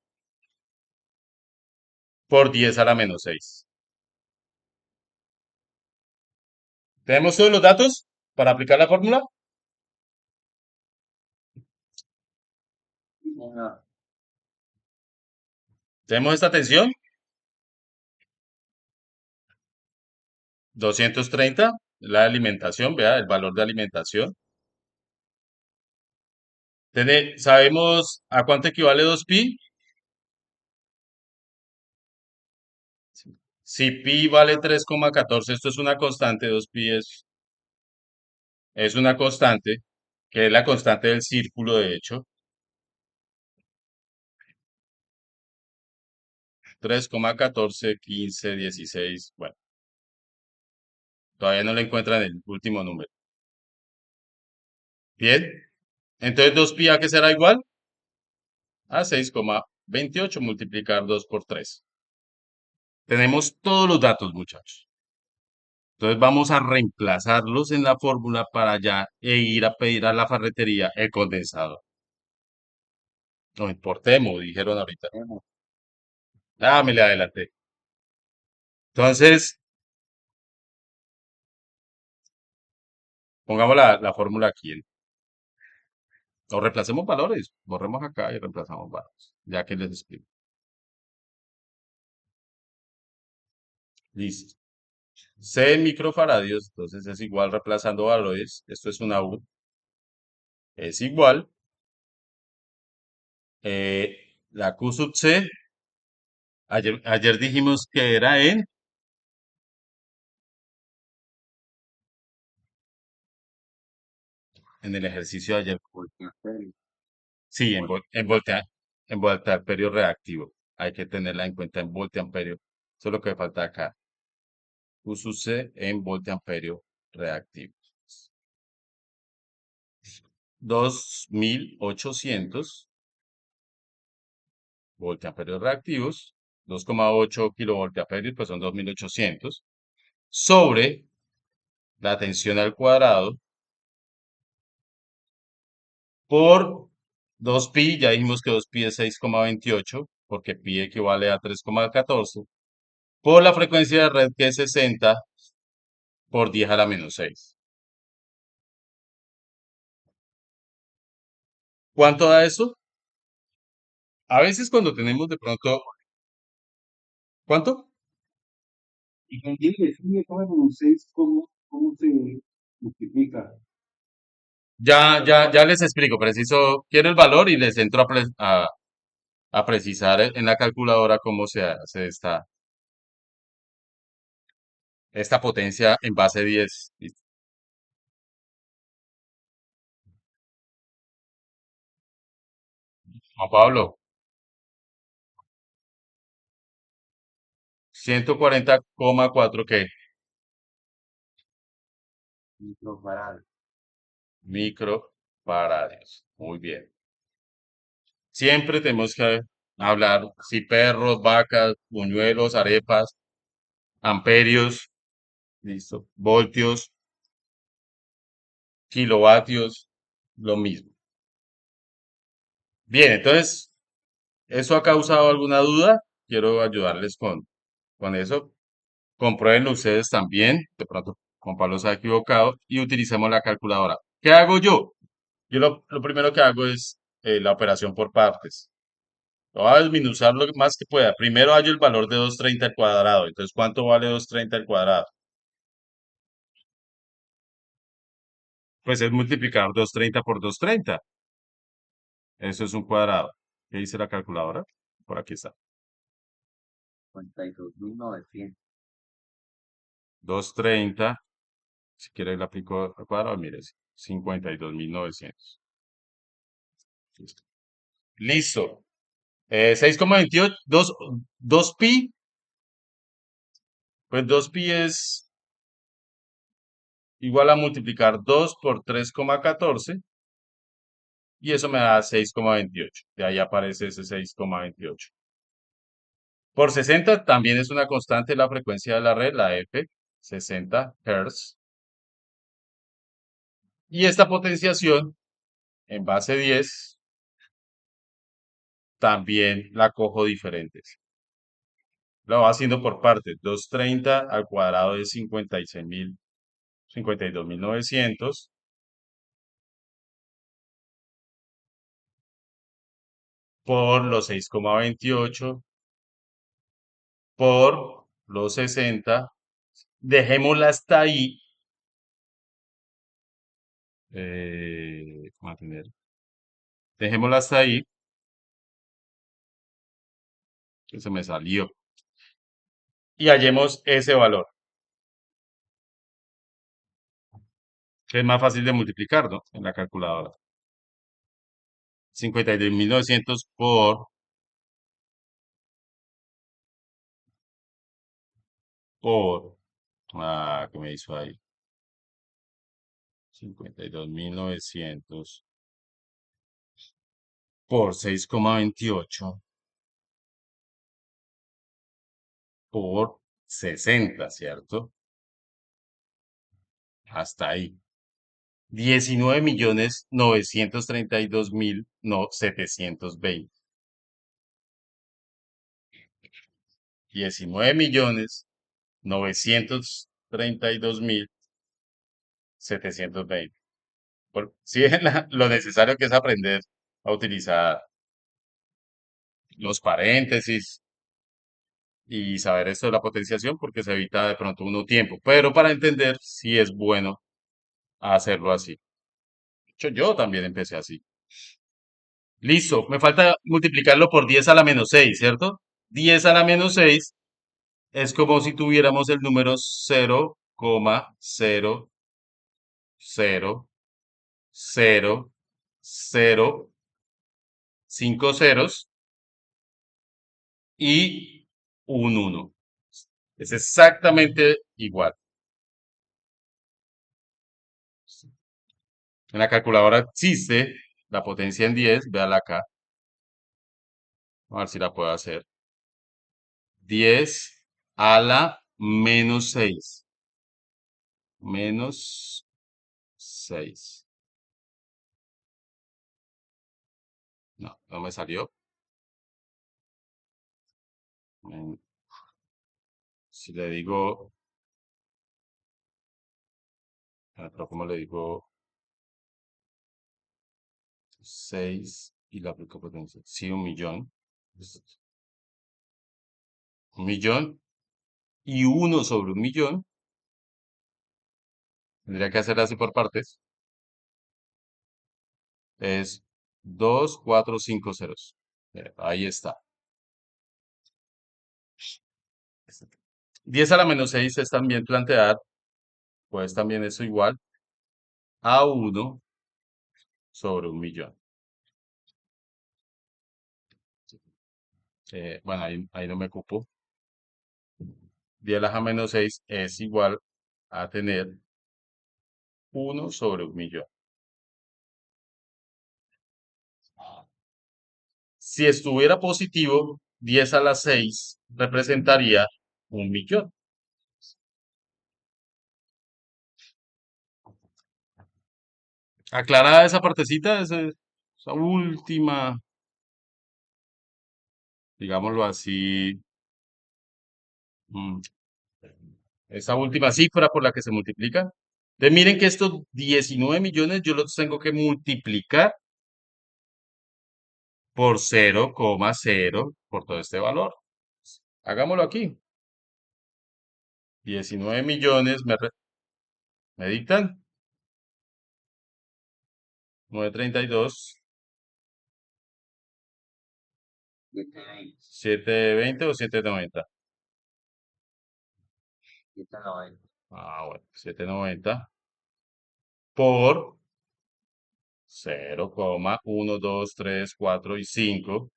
por 10 a la menos 6. ¿Tenemos todos los datos para aplicar la fórmula? ¿Tenemos esta tensión? 230, la alimentación, vea, el valor de alimentación. ¿Sabemos a cuánto equivale 2pi? Si pi vale 3,14, esto es una constante, 2pi es una constante, que es la constante del círculo, de hecho. 3,14, 15, 16, bueno, todavía no le encuentran el último número. Bien, entonces 2pi a qué será igual a 6,28 multiplicar 2 por 3. Tenemos todos los datos, muchachos. Entonces vamos a reemplazarlos en la fórmula para ya ir a pedir a la ferretería el condensador. No importemos, dijeron ahorita. Ah, me le adelanté. Entonces, pongamos la fórmula aquí. O reemplacemos valores. Borremos acá y reemplazamos valores. Ya que les explico. Listo. C en microfaradios, entonces es igual reemplazando valores. Esto es una U. Es igual. La Q sub C. Ayer dijimos que era en el ejercicio de ayer. Sí, en voltaamperio reactivo. Hay que tenerla en cuenta en voltaamperio. Eso es lo que falta acá. Q sub C en voltaamperio reactivo. 2800 voltamperios reactivos. 2,8 kilovoltamperios, pues son 2800. Sobre la tensión al cuadrado por 2pi. Ya dijimos que 2pi es 6,28, porque pi equivale a 3,14. Por la frecuencia de red, que es 60 por 10 a la menos 6. ¿Cuánto da eso? A veces cuando tenemos de pronto, ¿cuánto? Y con 10 le sigue como 6,8. cómo se multiplica. Ya les explico, preciso, quiero el valor y les entro a precisar en la calculadora cómo se hace esta potencia en base 10. ¿Listo? Juan Pablo, 140,4 ¿qué? Microfarad. Microfaradios. Muy bien. Siempre tenemos que hablar si perros, vacas, buñuelos, arepas, amperios, listo, voltios, kilovatios, lo mismo. Bien, entonces, ¿eso ha causado alguna duda? Quiero ayudarles con eso. Compruébenlo ustedes también. De pronto, Juan Pablo se ha equivocado y utilicemos la calculadora. ¿Qué hago yo? Yo lo primero que hago es la operación por partes. Lo voy a desminuzar lo más que pueda. Primero hallo el valor de 230 al cuadrado. Entonces, ¿cuánto vale 230 al cuadrado? Pues es multiplicar 230 por 230. Eso es un cuadrado. ¿Qué dice la calculadora? Por aquí está. 52.900. 230. Si quiere le aplico al cuadrado, mire, 52.900. Listo. Listo. 6,28, 2 pi, pues 2 pi es igual a multiplicar 2 por 3,14 y eso me da 6,28. De ahí aparece ese 6,28. Por 60 también es una constante la frecuencia de la red, la F, 60 Hz. Y esta potenciación en base 10 también la cojo diferentes. Lo va haciendo por partes. 230 al cuadrado de 52.900 por los 6,28 por los 60. Dejémosla hasta ahí. ¿Cómo va a tener? Dejémosla hasta ahí, que se me salió. Y hallemos ese valor, que es más fácil de multiplicar, ¿no? En la calculadora. 52.900 por, ¿qué me hizo ahí? 52.900 por 6,28 por 60, ¿cierto? Hasta ahí. 19.932.000, no, 720. 19.932.720. Sí, lo necesario que es aprender a utilizar los paréntesis y saber esto de la potenciación porque se evita de pronto uno tiempo. Pero para entender, sí es bueno hacerlo así. De hecho, yo también empecé así. Listo, me falta multiplicarlo por 10 a la menos 6, ¿cierto? 10 a la menos 6 es como si tuviéramos el número 0,0000005 ceros y un uno. Es exactamente igual. En la calculadora existe la potencia en 10, véala acá. A ver si la puedo hacer. 10 a la menos 6. Menos 6. No, no me salió. Mm, Si le digo, pero ¿cómo le digo 6 y la aplico potencia? Sí, 1.000.000. Es 1.000.000 y 1 sobre 1.000.000 Tendría que hacer así por partes. Es 2 4 5 ceros. Ahí está. 10 a la menos 6 es también plantear, pues también eso igual a 1/1.000.000. Bueno, ahí no me cupo. 10 a la menos 6 es igual a tener 1/1.000.000. Si estuviera positivo, 10 a la 6 representaría 1.000.000. Aclarada esa partecita, esa última, digámoslo así, mm, esa última cifra por la que se multiplica. Entonces miren que estos 19 millones yo los tengo que multiplicar por 0,0 por todo este valor. Hagámoslo aquí. 19 millones me dictan 932, 720 o 790. Bueno, 790 por 0,1, 2, 3, 4 y 5.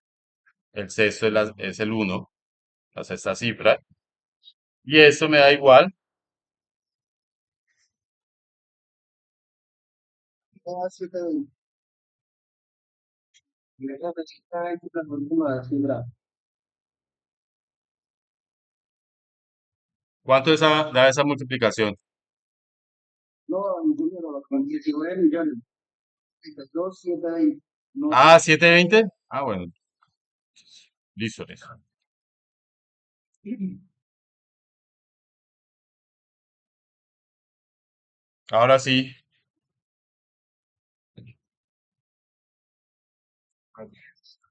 El sexto es el 1, la sexta cifra. Y esto me da igual. Ah, 720. Y esa fecha es la última cifra. ¿Cuánto da esa multiplicación? No, número con 19 millones. 2, 7, 20. No, Ah, 720. Ah, bueno, listo, listo. Ahora sí,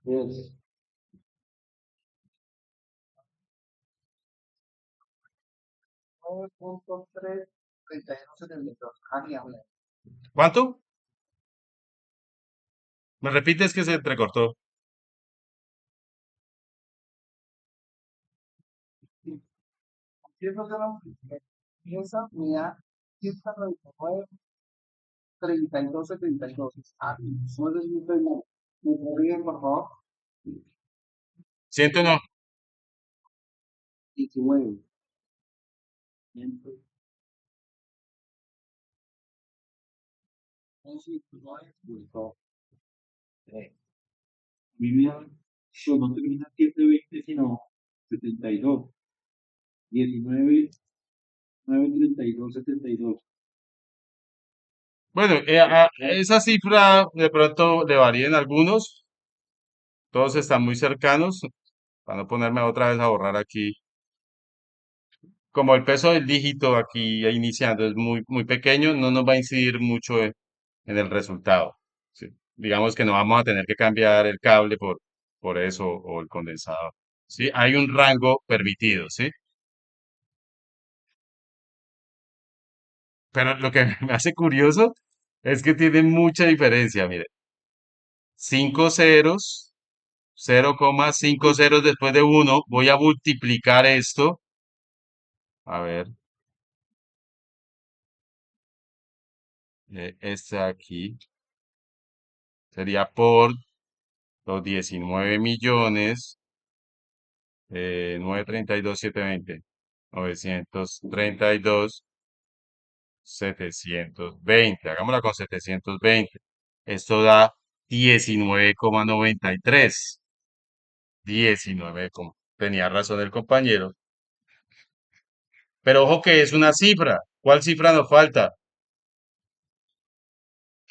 yes. 9.3, 32,72. Ah, ya, bueno. ¿cuánto? ¿Me repites que se entrecortó? Si eso se lo esa unidad 199, 32, 72. Ah, no les gusta el número. ¿Me corrigen, por favor? Siento no. 19. Listo. Mi vida, yo no termina 720, sino 72. 19, 932, 72. Bueno, esa cifra de pronto le varía en algunos. Todos están muy cercanos. Para no ponerme otra vez a borrar aquí. Como el peso del dígito aquí iniciando es muy, muy pequeño, no nos va a incidir mucho en el resultado. ¿Sí? Digamos que no vamos a tener que cambiar el cable por eso o el condensador. ¿Sí? Hay un rango permitido, ¿sí? Pero lo que me hace curioso es que tiene mucha diferencia, mire. 5 ceros, 0,5 ceros después de uno. Voy a multiplicar esto. A ver, este aquí sería por los 19 millones, 932, 720. 932, 720. Hagámosla con 720. Esto da 19,93. 19, tenía razón el compañero. Pero ojo que es una cifra. ¿Cuál cifra nos falta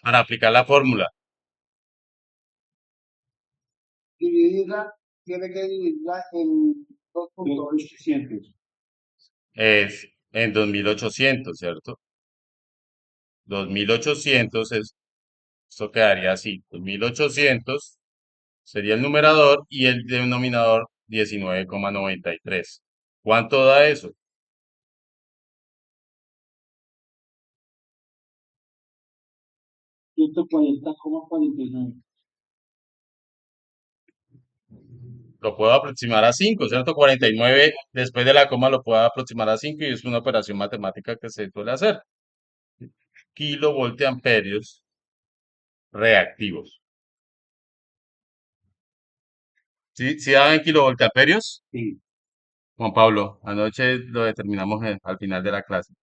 para aplicar la fórmula? Dividirla, tiene que dividirla en 2.800. Es en 2.800, ¿cierto? 2.800 esto quedaría así. 2.800 sería el numerador y el denominador 19,93. ¿Cuánto da eso? -40,49. Lo puedo aproximar a 5, ¿cierto? 49 después de la coma lo puedo aproximar a 5 y es una operación matemática que se suele hacer. Kilovoltamperios reactivos. ¿Sí, sí daban kilovoltamperios? Sí, Juan Pablo, anoche lo determinamos al final de la clase.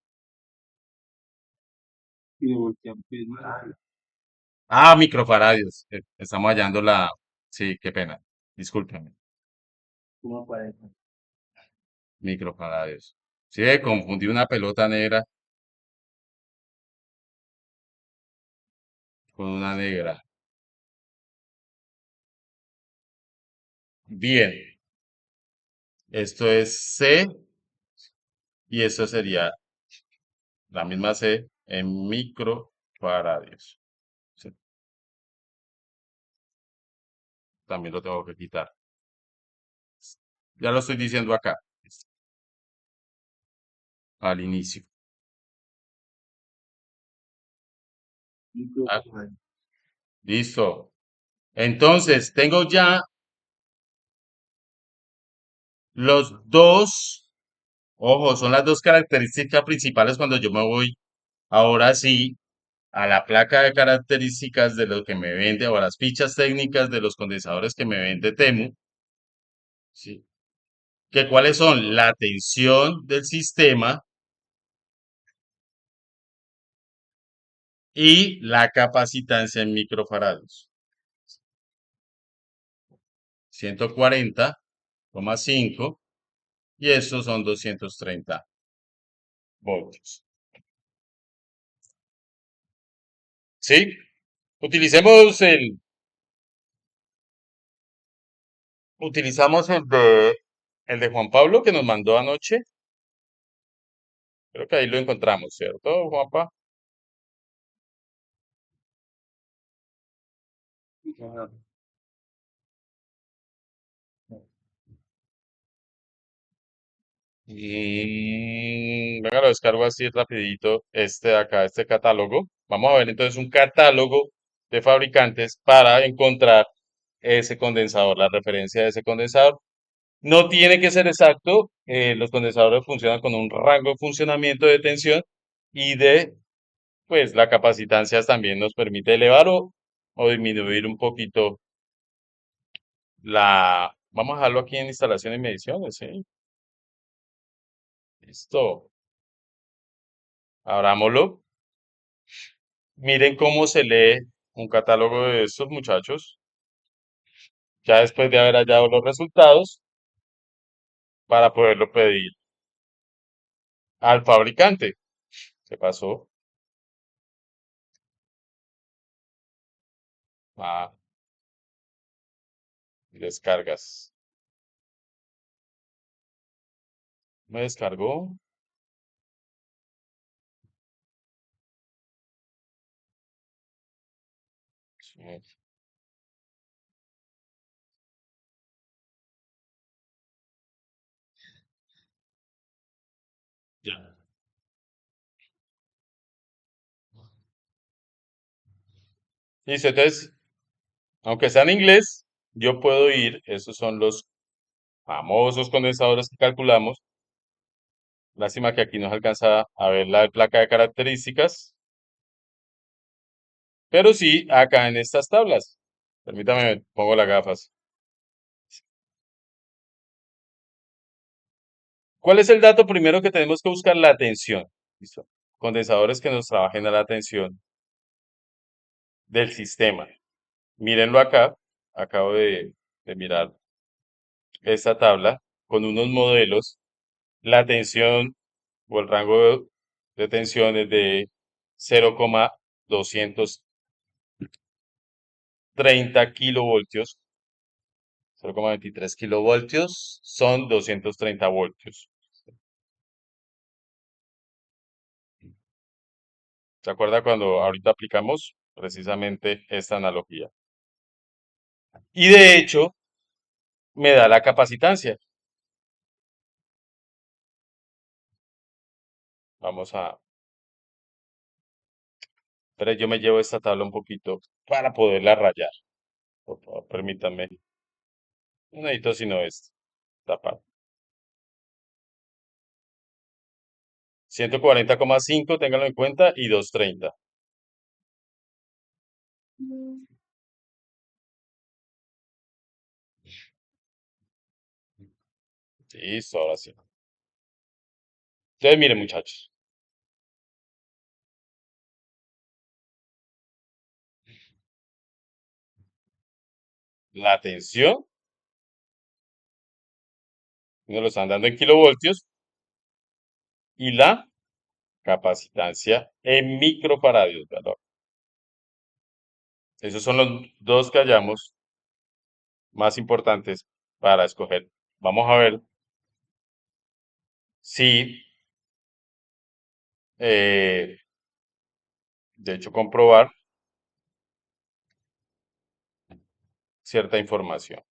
kilovoltamperios. Ah, microfaradios. Estamos hallando la... Sí, qué pena. Discúlpame. 1,40. Microfaradios. Sí, confundí una pelota negra con una negra. Bien, esto es C y esto sería la misma C en microfaradios. Sí, también lo tengo que quitar. Ya lo estoy diciendo acá, al inicio. Ah, listo. Entonces, tengo ya los dos, ojo, son las dos características principales cuando yo me voy ahora sí a la placa de características de lo que me vende o a las fichas técnicas de los condensadores que me vende Temu, ¿sí? Que cuáles son la tensión del sistema y la capacitancia en microfarados. 140,5 y estos son 230 voltios. ¿Sí? Utilizamos el de Juan Pablo que nos mandó anoche. Creo que ahí lo encontramos, ¿cierto, Juanpa? Venga, lo descargo así rapidito, este de acá, este catálogo. Vamos a ver entonces un catálogo de fabricantes para encontrar ese condensador, la referencia de ese condensador. No tiene que ser exacto, los condensadores funcionan con un rango de funcionamiento de tensión y pues la capacitancia también nos permite elevar o disminuir un poquito vamos a dejarlo aquí en instalación y mediciones, ¿sí? Listo. Abrámoslo. Miren cómo se lee un catálogo de estos muchachos, ya después de haber hallado los resultados, para poderlo pedir al fabricante. ¿Qué pasó? Ah, descargas. ¿Me descargó? Sí, ya. Listo, entonces, aunque sea en inglés, yo puedo ir, esos son los famosos condensadores que calculamos. Lástima que aquí no se alcanza a ver la placa de características, pero sí acá en estas tablas. Permítame, pongo las gafas. ¿Cuál es el dato primero que tenemos que buscar? La tensión. ¿Listo? Condensadores que nos trabajen a la tensión del sistema. Mírenlo acá. Acabo de mirar esta tabla con unos modelos. La tensión o el rango de tensión es de 0,230 kilovoltios. 0,23 kilovoltios son 230 voltios. ¿Se acuerda cuando ahorita aplicamos precisamente esta analogía? Y de hecho, me da la capacitancia. Vamos a Pero yo me llevo esta tabla un poquito para poderla rayar. Por favor, permítanme. No necesito sino esto. Tapar. 140,5, ténganlo en cuenta, y 230. Listo, ahora sí. Entonces, miren, muchachos. La tensión nos lo están dando en kilovoltios y la capacitancia en microfaradios, ¿verdad? Esos son los dos que hallamos más importantes para escoger. Vamos a ver si, eh, de hecho, comprobar cierta información.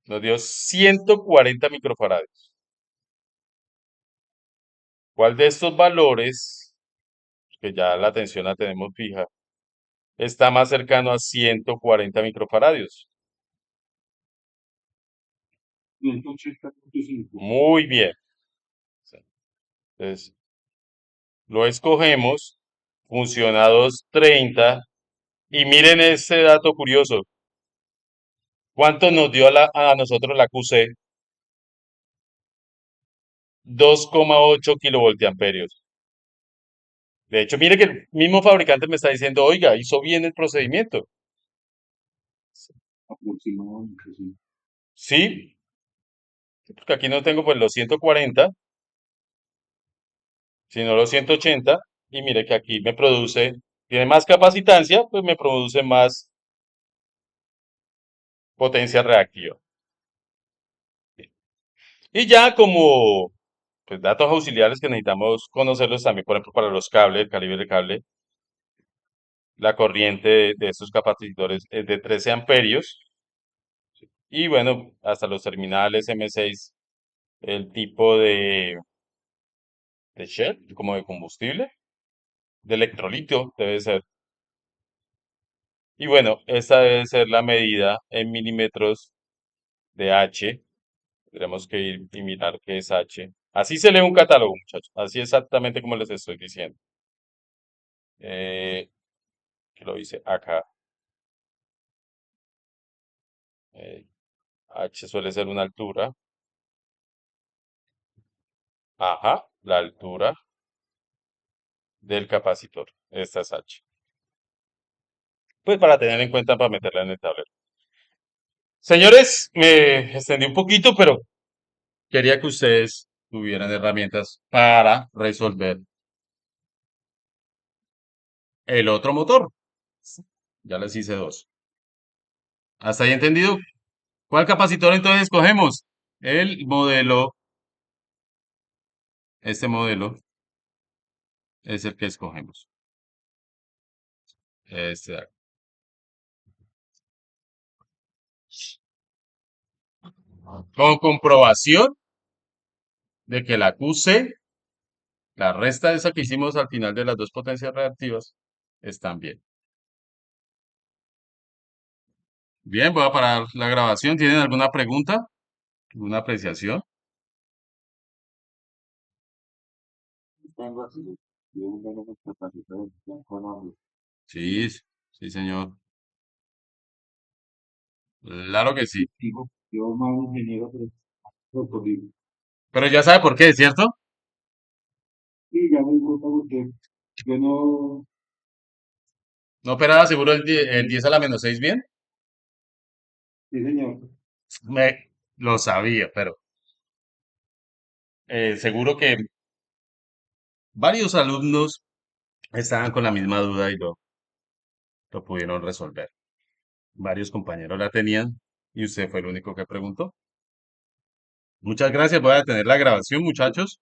Nos dio 140 microfaradios. ¿Cuál de estos valores, que ya la tensión la tenemos fija, está más cercano a 140 microfaradios? 180,5. Muy bien. Entonces, lo escogemos, funciona a 230 y miren este dato curioso. ¿Cuánto nos dio a nosotros la QC? 2,8 kilovoltiamperios. De hecho, mire que el mismo fabricante me está diciendo, oiga, hizo bien el procedimiento. Aproximadamente, sí. Sí, porque aquí no tengo pues los 140, sino los 180. Y mire que aquí me produce, tiene más capacitancia, pues me produce más potencia reactiva. Y ya como pues, datos auxiliares que necesitamos conocerlos también, por ejemplo, para los cables, el calibre de cable, la corriente de estos capacitores es de 13 amperios. Y bueno, hasta los terminales M6, el tipo de shell, como de combustible, de electrolito debe ser. Y bueno, esta debe ser la medida en milímetros de H. Tendremos que ir y mirar qué es H. Así se lee un catálogo, muchachos. Así exactamente como les estoy diciendo. Eh, que lo hice acá. Eh, H suele ser una altura. Ajá, la altura del capacitor. Esta es H. Pues para tener en cuenta para meterla en el tablero. Señores, me extendí un poquito, pero quería que ustedes tuvieran herramientas para resolver el otro motor. Ya les hice dos. ¿Hasta ahí entendido? ¿Cuál capacitor entonces escogemos? El modelo, este modelo es el que escogemos. Este de acá. Con comprobación de que la QC, la resta de esa que hicimos al final de las dos potencias reactivas, están bien. Bien, voy a parar la grabación. ¿Tienen alguna pregunta? ¿Alguna apreciación? Tengo así, yo tengo mis capacitores económicos. Sí, sí, señor. Claro que sí. Digo, yo más ingeniero, pero crocodilo. Pero ya sabe por qué, ¿cierto? Y ya me di cuenta porque yo no, ¿No operaba seguro el 10 a la menos 6 bien? sí señor, Me lo sabía, pero seguro que varios alumnos estaban con la misma duda y lo pudieron resolver. Varios compañeros la tenían y usted fue el único que preguntó. Muchas gracias. Voy a detener la grabación, muchachos.